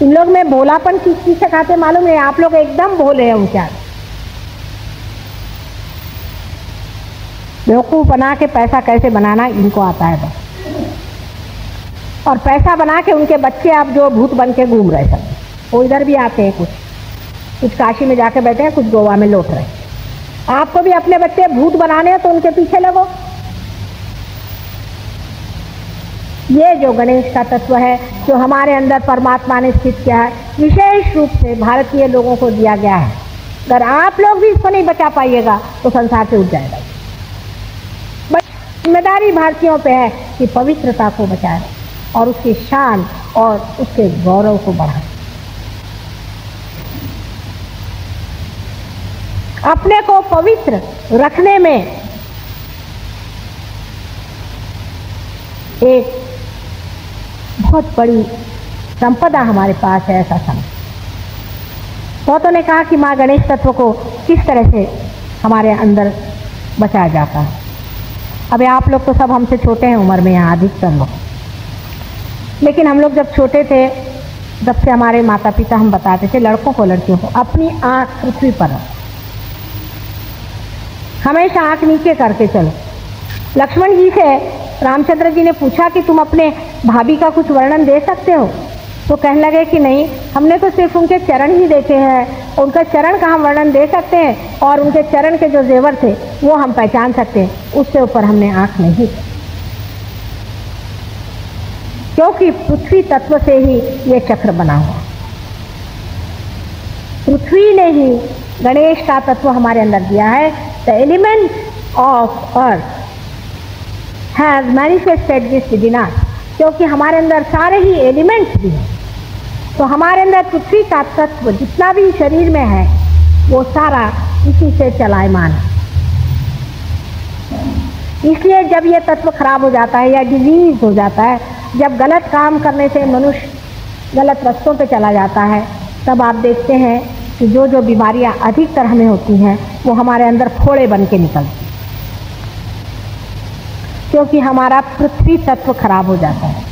इन लोग में भोलापन किस चीज से खाते मालूम है? आप लोग एकदम भोले हैं उनके आगे। बेवकूफ बना के पैसा कैसे बनाना इनको आता है बस, और पैसा बना के उनके बच्चे अब जो भूत बन के घूम रहे सब, वो इधर भी आते हैं, कुछ काशी में जाके बैठे हैं, कुछ गोवा में लौट रहे हैं। आपको भी अपने बच्चे भूत बनाने हैं तो उनके पीछे लगो। ये जो गणेश का तत्व है, जो हमारे अंदर परमात्मा ने स्थित किया है, विशेष रूप से भारतीय लोगों को दिया गया है। अगर आप लोग भी इसको नहीं बचा पाइएगा तो संसार से उठ जाएगा। जिम्मेदारी भारतीयों पे है कि पवित्रता को बचाए और उसकी शान और उसके गौरव को बढ़ाए। अपने को पवित्र रखने में एक बहुत बड़ी संपदा हमारे पास है, ऐसा समझ। बहुतों ने कहा कि माँ गणेश तत्व को किस तरह से हमारे अंदर बचाया जाता है। अभी आप लोग तो सब हमसे छोटे हैं उम्र में, यहाँ अधिकतर लोग, लेकिन हम लोग जब छोटे थे तब से हमारे माता पिता हम बताते थे लड़कों को लड़कियों को अपनी आँख पृथ्वी पर रखो, हमेशा आँख नीचे करके चलो। लक्ष्मण जी से रामचंद्र जी ने पूछा कि तुम अपने भाभी का कुछ वर्णन दे सकते हो? तो कहने लगे कि नहीं, हमने तो सिर्फ उनके चरण ही देखे हैं, उनका चरण का हम वर्णन दे सकते हैं और उनके चरण के जो जेवर थे वो हम पहचान सकते हैं, उससे ऊपर हमने आँख नहीं, क्योंकि पृथ्वी तत्व से ही ये चक्र बना हुआ। पृथ्वी ने ही गणेश का तत्व हमारे अंदर दिया है। The element of earth has manifested this within us, क्योंकि हमारे अंदर सारे ही एलिमेंट्स भी हैं। तो हमारे अंदर पृथ्वी का तत्व जितना भी शरीर में है वो सारा इसी से चलायमान है। इसलिए जब ये तत्व खराब हो जाता है या डिजीज हो जाता है, जब गलत काम करने से मनुष्य गलत रास्तों पे चला जाता है, तब आप देखते हैं कि जो जो बीमारियां अधिकतर हमें होती हैं वो हमारे अंदर फोड़े बन के निकलती, क्योंकि हमारा पृथ्वी तत्व खराब हो जाता है।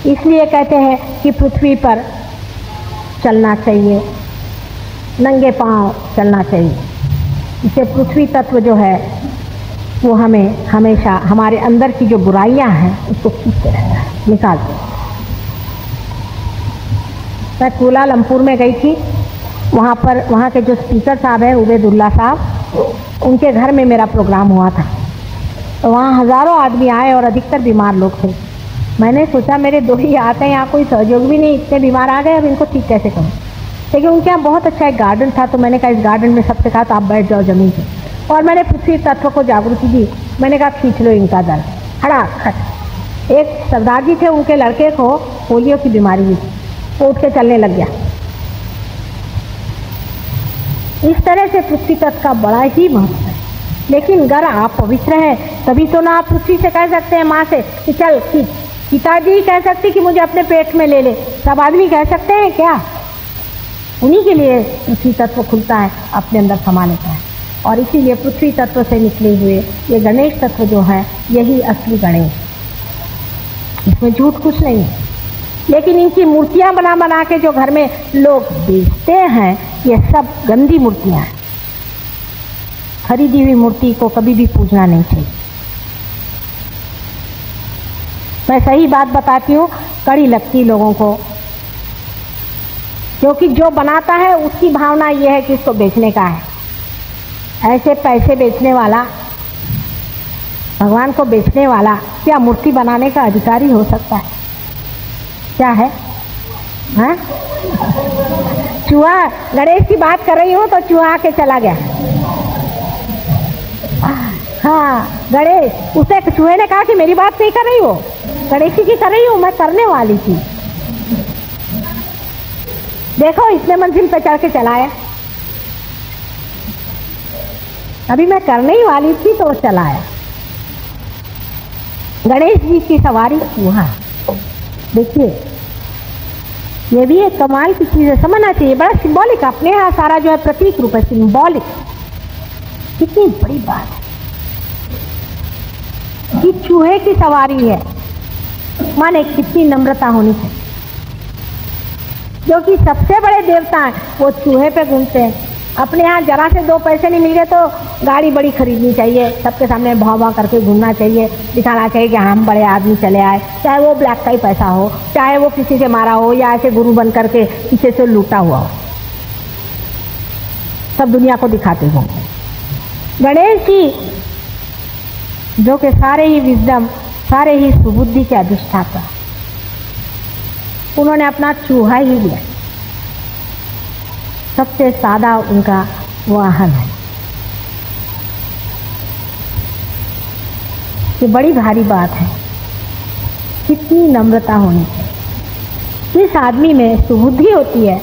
इसलिए कहते हैं कि पृथ्वी पर चलना चाहिए, नंगे पांव चलना चाहिए। इससे पृथ्वी तत्व जो है वो हमें हमेशा हमारे अंदर की जो बुराइयां हैं उसको खींचते रहता है, निकालते। मैं कुलालमपुर में गई थी, वहाँ के जो स्पीकर साहब हैं उबैदुल्ला साहब, उनके घर में मेरा प्रोग्राम हुआ था। तो वहाँ हज़ारों आदमी आए और अधिकतर बीमार लोग थे। मैंने सोचा मेरे 2 ही आते हैं, यहाँ कोई सहयोग भी नहीं, इतने बीमार आ गए, अब इनको ठीक कैसे करूँ। लेकिन उनके यहाँ बहुत अच्छा एक गार्डन था, तो मैंने कहा इस गार्डन में सबसे कहा तो आप बैठ जाओ ज़मीन पे, और मैंने पृथ्वी तत्व को जागृति दी। मैंने कहा खींच लो इनका दल, खट। एक सरदार जी थे, उनके लड़के को पोलियो की बीमारी हुई, वो उठ के चलने लग गया। इस तरह से पृथ्वी तत्व का बड़ा ही महत्व है। लेकिन अगर आप पवित्र हैं तभी तो ना आप पृथ्वी से कह सकते हैं माँ से कि चल खींच। पिताजी कह सकते कि मुझे अपने पेट में ले ले, सब आदमी कह सकते हैं क्या? उन्हीं के लिए पृथ्वी तत्व खुलता है, अपने अंदर समा लेता है। और इसीलिए पृथ्वी तत्व से निकले हुए ये गणेश तत्व जो है, यही असली गणेश, इसमें झूठ कुछ नहीं है। लेकिन इनकी मूर्तियां बना बना के जो घर में लोग बेचते हैं, ये सब गंदी मूर्तियां हैं। खरीदी हुई मूर्ति को कभी भी पूजना नहीं चाहिए। मैं सही बात बताती हूँ, कड़ी लगती लोगों को, क्योंकि जो बनाता है उसकी भावना ये है कि इसको बेचने का है। ऐसे पैसे बेचने वाला, भगवान को बेचने वाला क्या मूर्ति बनाने का अधिकारी हो सकता है? क्या है? हाँ? चूहा, गणेश की बात कर रही हूँ तो चूहा आके चला गया। हाँ, गणेश, उसे चूहे ने कहा कि मेरी बात नहीं कर रही हो, गणेश जी की कर रही हूँ, मैं करने वाली थी। देखो, इसने मंजिल पे चढ़ के चलाया। अभी मैं करने ही वाली थी तो चलाया। गणेश जी की सवारी चूहा। देखिए, ये भी एक कमाल की चीज है, समझना चाहिए। बड़ा सिंबॉलिक, अपने यहाँ सारा जो है प्रतीक रूप है, सिंबॉलिक। कितनी बड़ी बात है कि चूहे की सवारी है, माने कितनी नम्रता होनी चाहिए। जो कि सबसे बड़े देवता हैं वो चूहे पे घूमते हैं। अपने यहाँ जरा से 2 पैसे नहीं मिल गए तो गाड़ी बड़ी खरीदनी चाहिए, सबके सामने भाव भाव करके घूमना चाहिए, दिखाना चाहिए कि हम बड़े आदमी चले आए, चाहे वो ब्लैक का ही पैसा हो, चाहे वो किसी से मारा हो या ऐसे गुरु बन करके किसी से लूटा हुआ हो, सब दुनिया को दिखाते हो। गणेश जी जो कि सारे ही विजडम, सारे ही सुबुद्धि के अधिष्ठाता, उन्होंने अपना चूहा ही लिया। सबसे सादा उनका वाहन है। ये बड़ी भारी बात है। कितनी नम्रता होनी चाहिए। जिस आदमी में सुबुद्धि होती है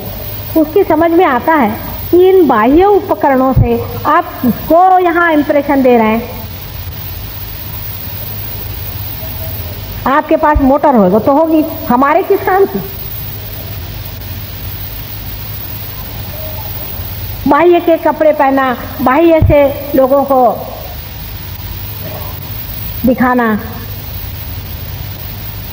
उसकी समझ में आता है कि इन बाह्य उपकरणों से आप किसको यहाँ इंप्रेशन दे रहे हैं। आपके पास मोटर होगा तो होगी, हमारे किस काम की? बाह्य के कपड़े पहना, बाह्य से लोगों को दिखाना,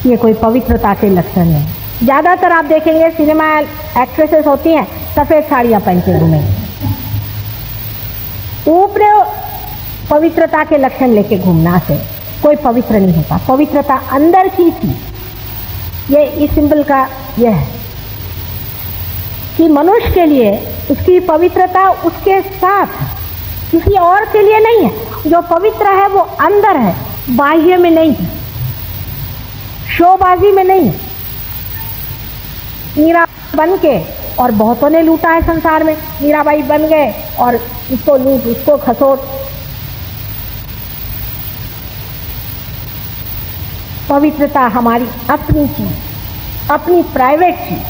ये कोई पवित्रता के लक्षण है। ज्यादातर आप देखेंगे सिनेमा एक्ट्रेसेस होती हैं, सफेद साड़ियां पहन के घूमेंगी, ऊपर पवित्रता के लक्षण लेके घूमना से कोई पवित्र नहीं होता। पवित्रता अंदर की थी। ये इस सिंबल का यह है कि मनुष्य के लिए उसकी पवित्रता उसके साथ, किसी और के लिए नहीं है। जो पवित्र है वो अंदर है, बाह्य में नहीं है, शोबाजी में नहीं है। मीरा बन के, और बहुतों ने लूटा है संसार में, मीराबाई बन गए और इसको लूट, उसको खसोट। पवित्रता हमारी अपनी चीज, अपनी प्राइवेट चीज,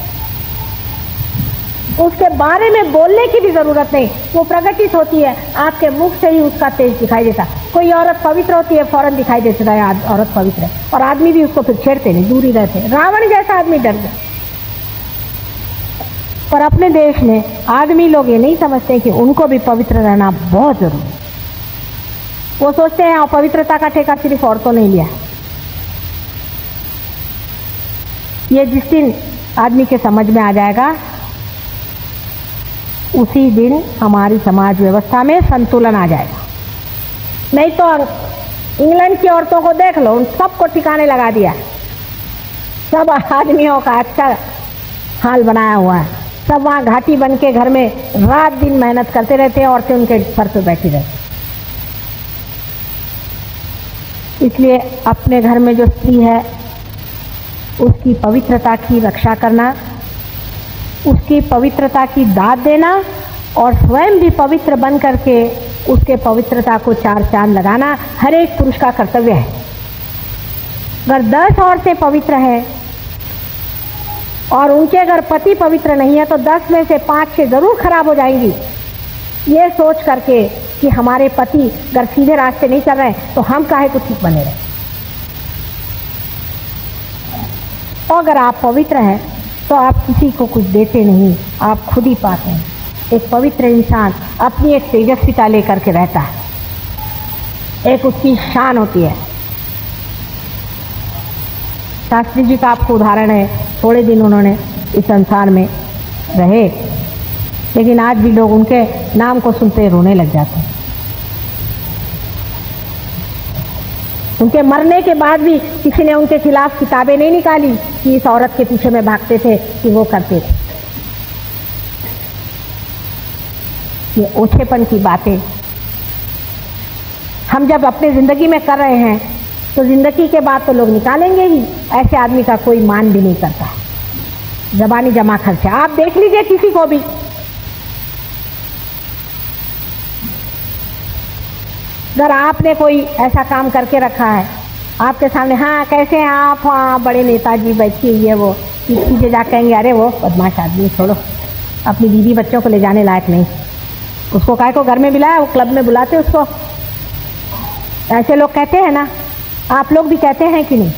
उसके बारे में बोलने की भी जरूरत नहीं, वो प्रकटित होती है, आपके मुख से ही उसका तेज दिखाई देता। कोई औरत पवित्र होती है, फौरन दिखाई देता है औरत पवित्र है, और आदमी भी उसको फिर छेड़ते नहीं, दूर ही रहते हैं। रावण जैसा आदमी डर गया। पर अपने देश में आदमी लोग ये नहीं समझते कि उनको भी पवित्र रहना बहुत जरूरी है। वो सोचते हैं पवित्रता का ठेका सिर्फ औरतों ने लिया। ये जिस दिन आदमी के समझ में आ जाएगा, उसी दिन हमारी समाज व्यवस्था में संतुलन आ जाएगा। नहीं तो इंग्लैंड की औरतों को देख लो, उन सबको ठिकाने लगा दिया। सब आदमियों का अच्छा हाल बनाया हुआ है। सब वहाँ घाटी बन के घर में रात दिन मेहनत करते रहते हैं, औरतें उनके सर पे बैठी रहती। इसलिए अपने घर में जो स्त्री है उसकी पवित्रता की रक्षा करना, उसकी पवित्रता की दाद देना, और स्वयं भी पवित्र बन करके उसके पवित्रता को 4 चांद लगाना हर एक पुरुष का कर्तव्य है। अगर 10 औरतें पवित्र हैं और उनके अगर पति पवित्र नहीं है तो 10 में से 5-6 जरूर खराब हो जाएंगी। ये सोच करके कि हमारे पति अगर सीधे रास्ते नहीं चल रहे तो हम काहे को ठीक बने रहे। और अगर आप पवित्र हैं तो आप किसी को कुछ देते नहीं, आप खुद ही पाते हैं। एक पवित्र इंसान अपनी एक तेजस्विता लेकर के रहता है, एक उसकी शान होती है। शास्त्री जी का आपको उदाहरण है, थोड़े दिन उन्होंने इस संसार में रहे, लेकिन आज भी लोग उनके नाम को सुनते रोने लग जाते हैं। उनके मरने के बाद भी किसी ने उनके खिलाफ किताबें नहीं निकाली कि इस औरत के पीछे में भागते थे, कि वो करते थे। ये ओछेपन की बातें हम जब अपने जिंदगी में कर रहे हैं तो जिंदगी के बाद तो लोग निकालेंगे ही। ऐसे आदमी का कोई मान भी नहीं करता, जबानी जमा खर्चा। आप देख लीजिए किसी को भी, अगर आपने कोई ऐसा काम करके रखा है आपके सामने, हाँ कैसे हैं आप, हाँ बड़े नेताजी बैठिए, ये वो, पीछे जा कहेंगे अरे वो बदमाश आदमी, छोड़ो, अपनी बीवी बच्चों को ले जाने लायक नहीं, उसको काहे को घर में बुलाया, वो क्लब में बुलाते उसको। ऐसे लोग कहते हैं ना, आप लोग भी कहते हैं कि नहीं?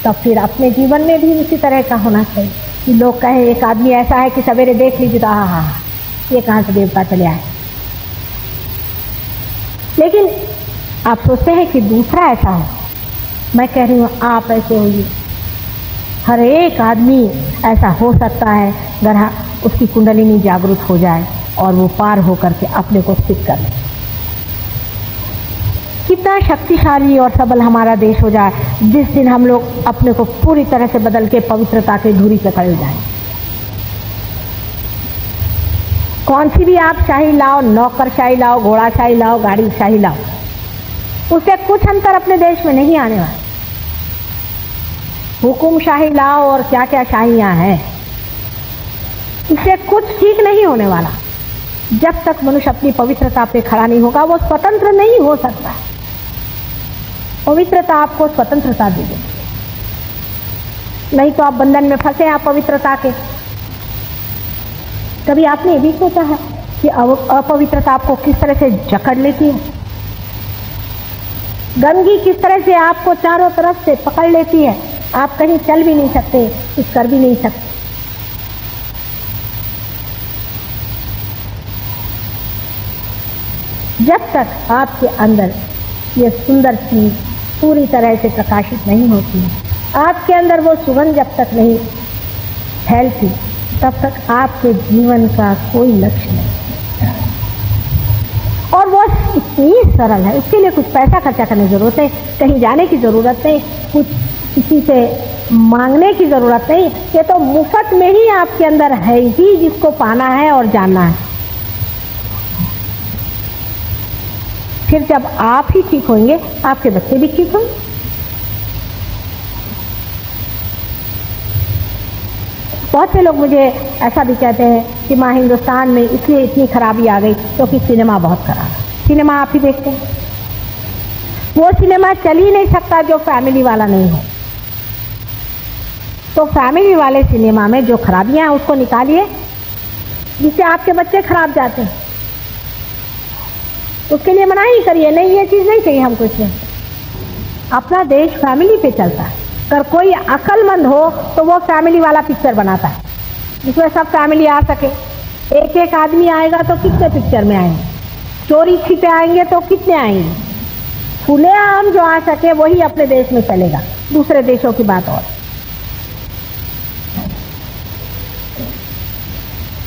तो फिर अपने जीवन में भी उसी तरह का होना चाहिए कि लोग कहें एक आदमी ऐसा है कि सवेरे देख लीजिए तो हाँ ये कहाँ से देवता चले आए। लेकिन आप सोचते हैं कि दूसरा ऐसा हो। मैं कह रही हूँ आप ऐसे होइए। हर एक आदमी ऐसा हो सकता है अगर उसकी कुंडलिनी जागृत हो जाए और वो पार होकर के अपने को स्थित कर ले। कितना शक्तिशाली और सबल हमारा देश हो जाए जिस दिन हम लोग अपने को पूरी तरह से बदल के पवित्रता के धुरी पे खड़े जाएं। कौन सी भी आप शाही लाओ, नौकरशाही लाओ, घोड़ाशाही लाओ, गाड़ी शाही लाओ, उससे कुछ अंतर अपने देश में नहीं आने वाला। हुकुमशाही लाओ और क्या क्या शाहियां हैं, इससे कुछ ठीक नहीं होने वाला। जब तक मनुष्य अपनी पवित्रता पे खड़ा नहीं होगा वो स्वतंत्र नहीं हो सकता। पवित्रता आपको स्वतंत्रता देगी, नहीं तो आप बंधन में फंसे आप पवित्रता के। कभी आपने ये भी सोचा है कि अपवित्रता आपको किस तरह से जकड़ लेती है? गंदगी किस तरह से आपको चारों तरफ से पकड़ लेती है, आप कहीं चल भी नहीं सकते, कुछ कर भी नहीं सकते। जब तक आपके अंदर ये सुंदर चीज पूरी तरह से प्रकाशित नहीं होती है, आपके अंदर वो सुगंध जब तक नहीं फैलती, तब तक आपके जीवन का कोई लक्ष्य नहीं। और वो इतनी सरल है, उसके लिए कुछ पैसा खर्चा करने की जरूरत है, कहीं जाने की जरूरत नहीं, कुछ किसी से मांगने की जरूरत नहीं। ये तो मुफ्त में ही आपके अंदर है ही, जिसको पाना है और जानना है। फिर जब आप ही ठीक होंगे आपके बच्चे भी ठीक होंगे। बहुत से लोग मुझे ऐसा भी कहते हैं कि माँ हिंदुस्तान में इसलिए इतनी खराबी आ गई क्योंकि सिनेमा बहुत खराब है। सिनेमा आप ही देखते हैं, वो सिनेमा चल ही नहीं सकता जो फैमिली वाला नहीं हो। तो फैमिली वाले सिनेमा में जो खराबियां हैं उसको निकालिए, जिससे आपके बच्चे खराब जाते हैं। उसके लिए मना ही करिए, नहीं ये चीज़ नहीं चाहिए हमको। इसमें अपना देश फैमिली पे चलता है। अगर कोई अक्लमंद हो तो वो फैमिली वाला पिक्चर बनाता है जिसमें सब फैमिली आ सके। एक एक आदमी आएगा तो कितने पिक्चर में आएंगे, चोरी छिपे आएंगे तो कितने आएंगे। खुलेआम जो आ सके वही अपने देश में चलेगा, दूसरे देशों की बात और।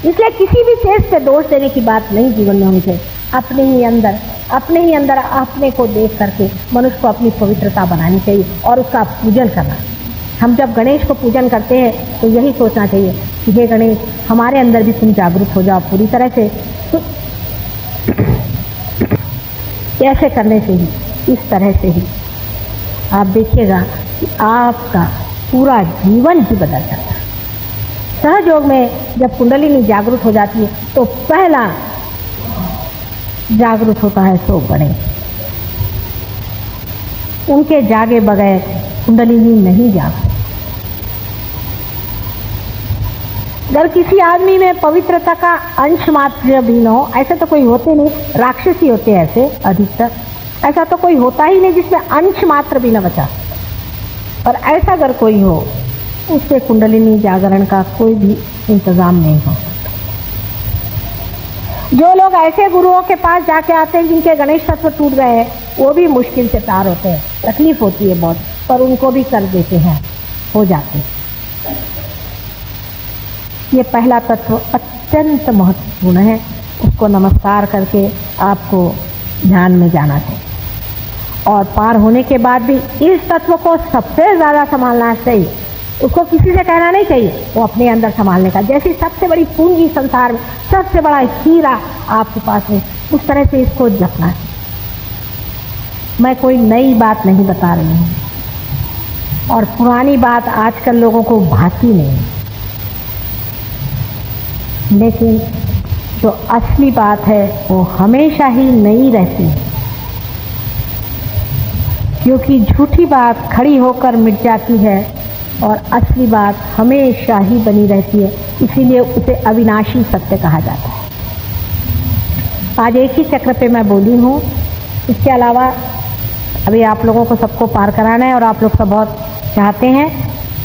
इसलिए किसी भी चीज पे दोष देने की बात नहीं जीवन में होनी चाहिए। अपने ही अंदर अपने को देख करके मनुष्य को अपनी पवित्रता बनानी चाहिए और उसका पूजन करना। हम जब गणेश को पूजन करते हैं तो यही सोचना चाहिए कि हे गणेश, हमारे अंदर भी तुम जागरूक हो जाओ पूरी तरह से। तो ऐसे करने से ही, इस तरह से ही आप देखिएगा कि आपका पूरा जीवन ही बदल जाता है। सहयोग में जब कुंडलिनी जागरूक हो जाती है तो पहला जागरूक होता है सो गणेश। उनके जागे बगैर कुंडलिनी नहीं जागती। अगर किसी आदमी में पवित्रता का अंश मात्र भी न हो, ऐसे तो कोई होते नहीं, राक्षस ही होते हैं ऐसे अधिकतर, ऐसा तो कोई होता ही नहीं जिसमें अंश मात्र भी न बचा। और ऐसा अगर कोई हो उससे कुंडलिनी जागरण का कोई भी इंतजाम नहीं हो सकता। जो लोग ऐसे गुरुओं के पास जाके आते हैं जिनके गणेश तत्व टूट गए हैं, वो भी मुश्किल से पार होते हैं, तकलीफ होती है बहुत, पर उनको भी कर देते हैं, हो जाते हैं। ये पहला तत्व अत्यंत महत्वपूर्ण है, उसको नमस्कार करके आपको ध्यान में जाना चाहिए। और पार होने के बाद भी इस तत्व को सबसे ज़्यादा संभालना चाहिए, उसको किसी से कहना नहीं चाहिए, वो अपने अंदर संभालने का। जैसी सबसे बड़ी पूंजी संसार में, सबसे बड़ा हीरा आपके पास है, उस तरह से इसको जपना है। मैं कोई नई बात नहीं बता रही हूँ, और पुरानी बात आजकल लोगों को भाती नहीं, लेकिन जो असली बात है वो हमेशा ही नई रहती है, क्योंकि झूठी बात खड़ी होकर मिट जाती है और असली बात हमेशा ही बनी रहती है, इसीलिए उसे अविनाशी सत्य कहा जाता है। आज एक ही चक्र पे मैं बोली हूँ, इसके अलावा अभी आप लोगों को सबको पार कराना है और आप लोग सब बहुत चाहते हैं।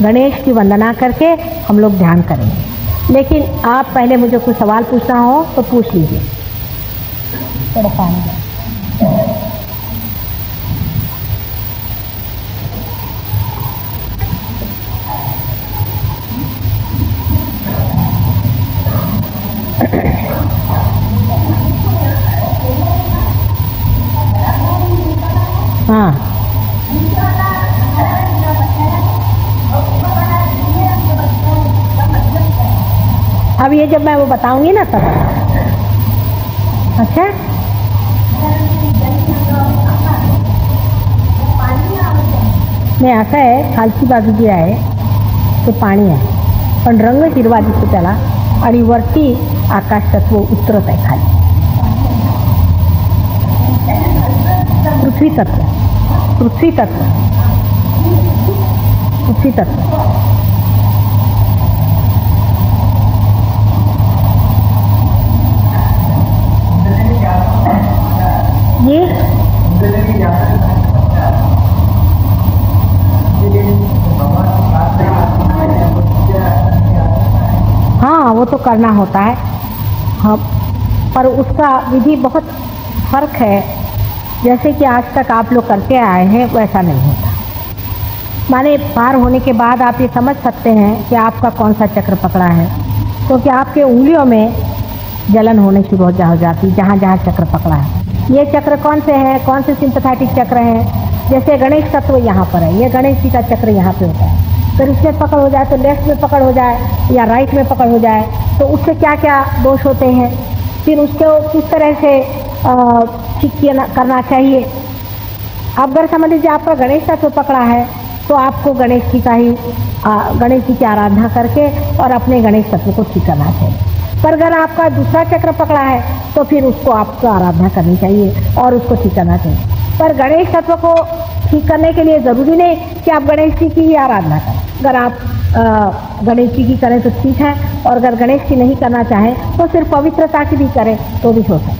गणेश की वंदना करके हम लोग ध्यान करेंगे, लेकिन आप पहले मुझे कुछ सवाल पूछना हो तो पूछ लीजिए। थोड़ा पानी दो। हाँ, अब ये जब मैं वो बताऊंगी ना तब। अच्छा, नाही असं आहे, खालची बाजू जी आहे ते पाणी आहे, पण रंग हिरवा दिसतो त्याला, आणि वरती आकाश तत्व उतरत आहे खाली, पृथ्वी तत्व, पृथ्वी तत्व, पृथ्वी तत्व। ये हाँ, वो तो करना होता है, हाँ, पर उसका विधि बहुत फर्क है। जैसे कि आज तक आप लोग करते आए हैं वैसा नहीं होता। माने पार होने के बाद आप ये समझ सकते हैं कि आपका कौन सा चक्र पकड़ा है, क्योंकि आपके उंगलियों में जलन होने शुरू हो जाती जहाँ जहाँ चक्र पकड़ा है। ये चक्र कौन से हैं, कौन से सिंपैथेटिक चक्र हैं। जैसे गणेश तत्व यहाँ पर है, ये गणेश जी का चक्र यहाँ पे होता है, फिर इसमें पकड़ हो जाए तो लेफ्ट में पकड़ हो जाए या राइट में पकड़ हो जाए, तो उससे क्या क्या दोष होते हैं, फिर उसको किस तरह से ठीक करना चाहिए। अब अगर समझ लीजिए आपका गणेश तत्व पकड़ा है, तो आपको गणेश जी का ही गणेश जी की आराधना करके और अपने गणेश तत्व को ठीक करना चाहिए। पर अगर आपका दूसरा चक्र पकड़ा है तो फिर उसको आपको आराधना करनी चाहिए और उसको ठीक करना चाहिए। पर गणेश तत्व को ठीक करने के लिए ज़रूरी नहीं कि आप गणेश जी की ही आराधना करें। अगर आप गणेश जी की करें तो ठीक है, और अगर गणेश जी नहीं करना चाहें तो सिर्फ पवित्रता की भी करें तो भी हो सकता है।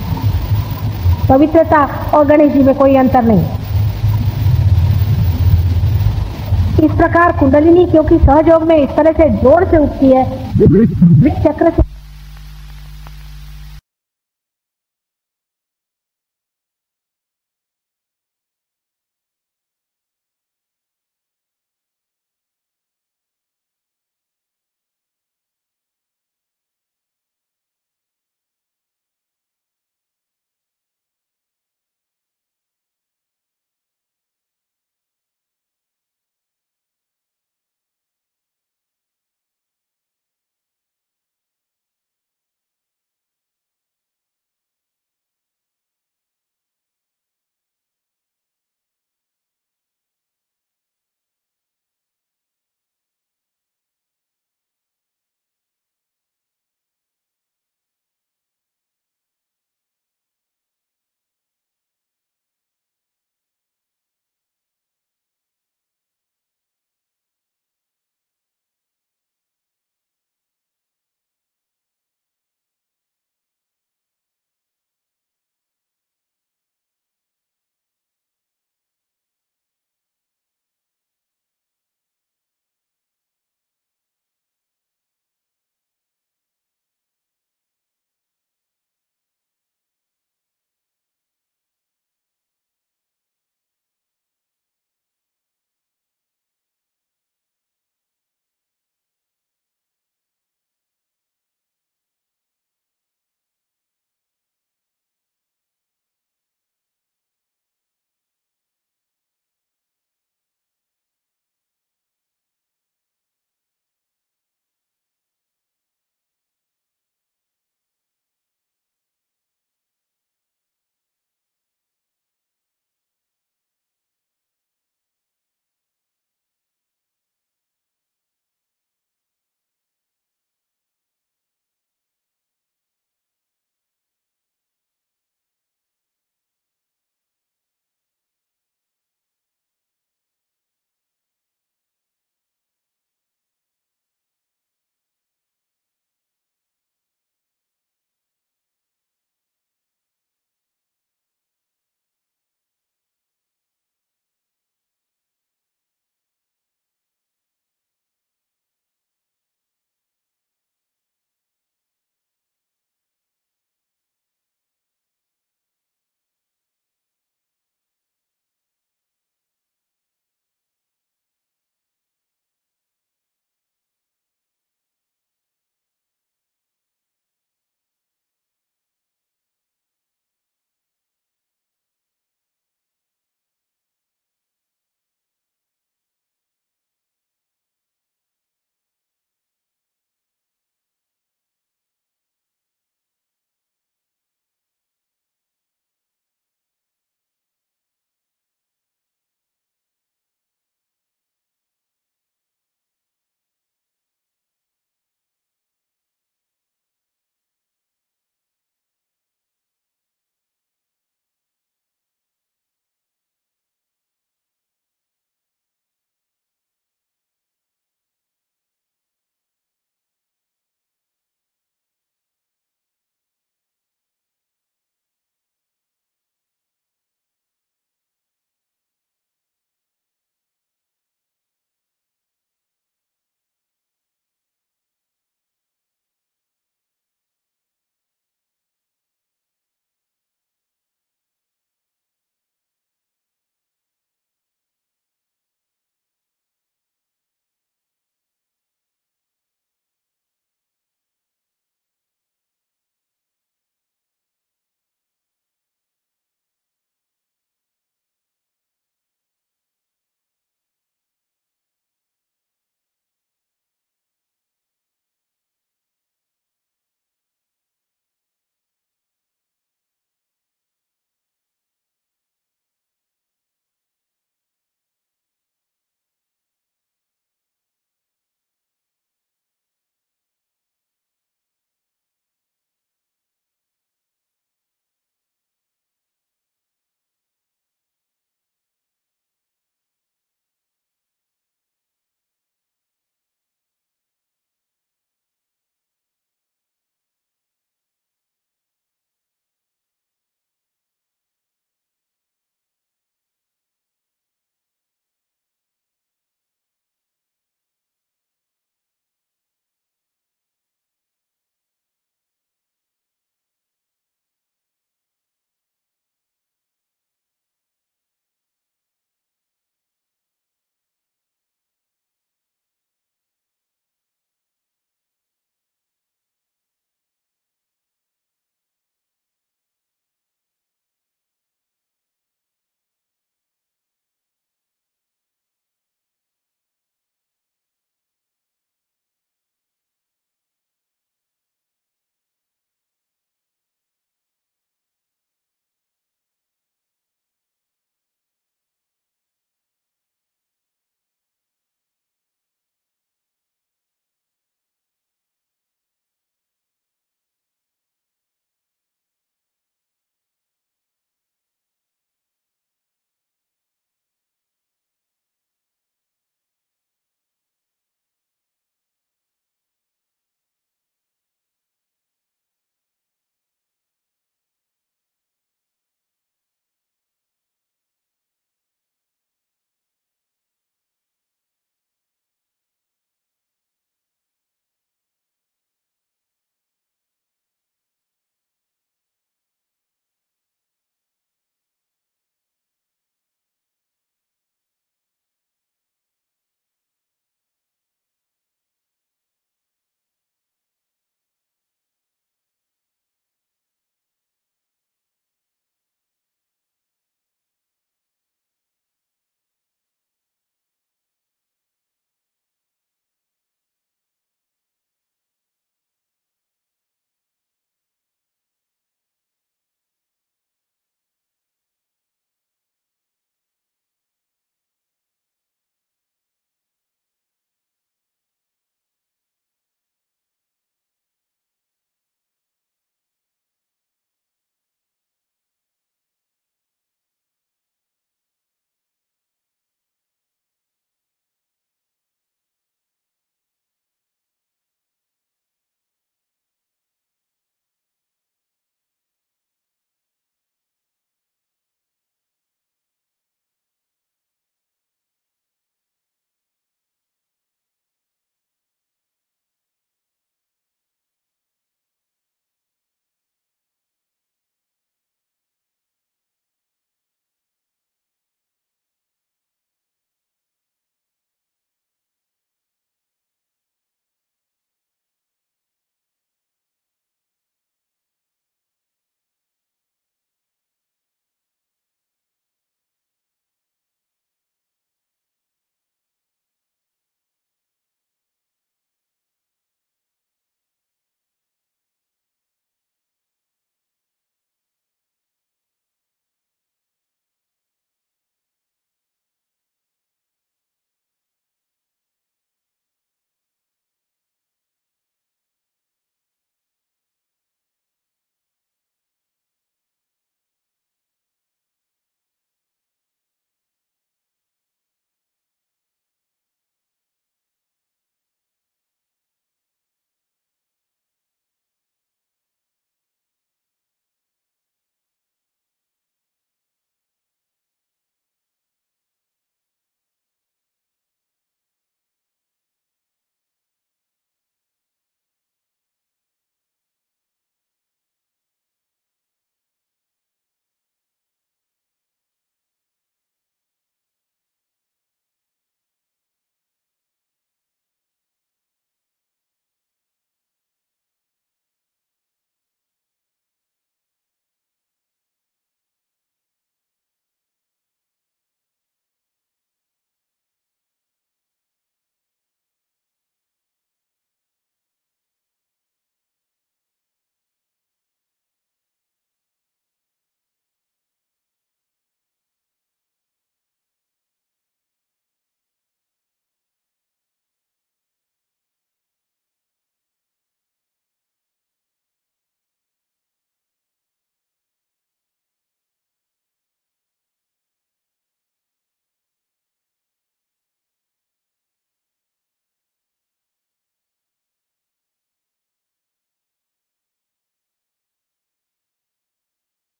पवित्रता और गणेश जी में कोई अंतर नहीं। इस प्रकार कुंडलिनी क्योंकि सहयोग में इस तरह से जोर से उठती है, चक्र से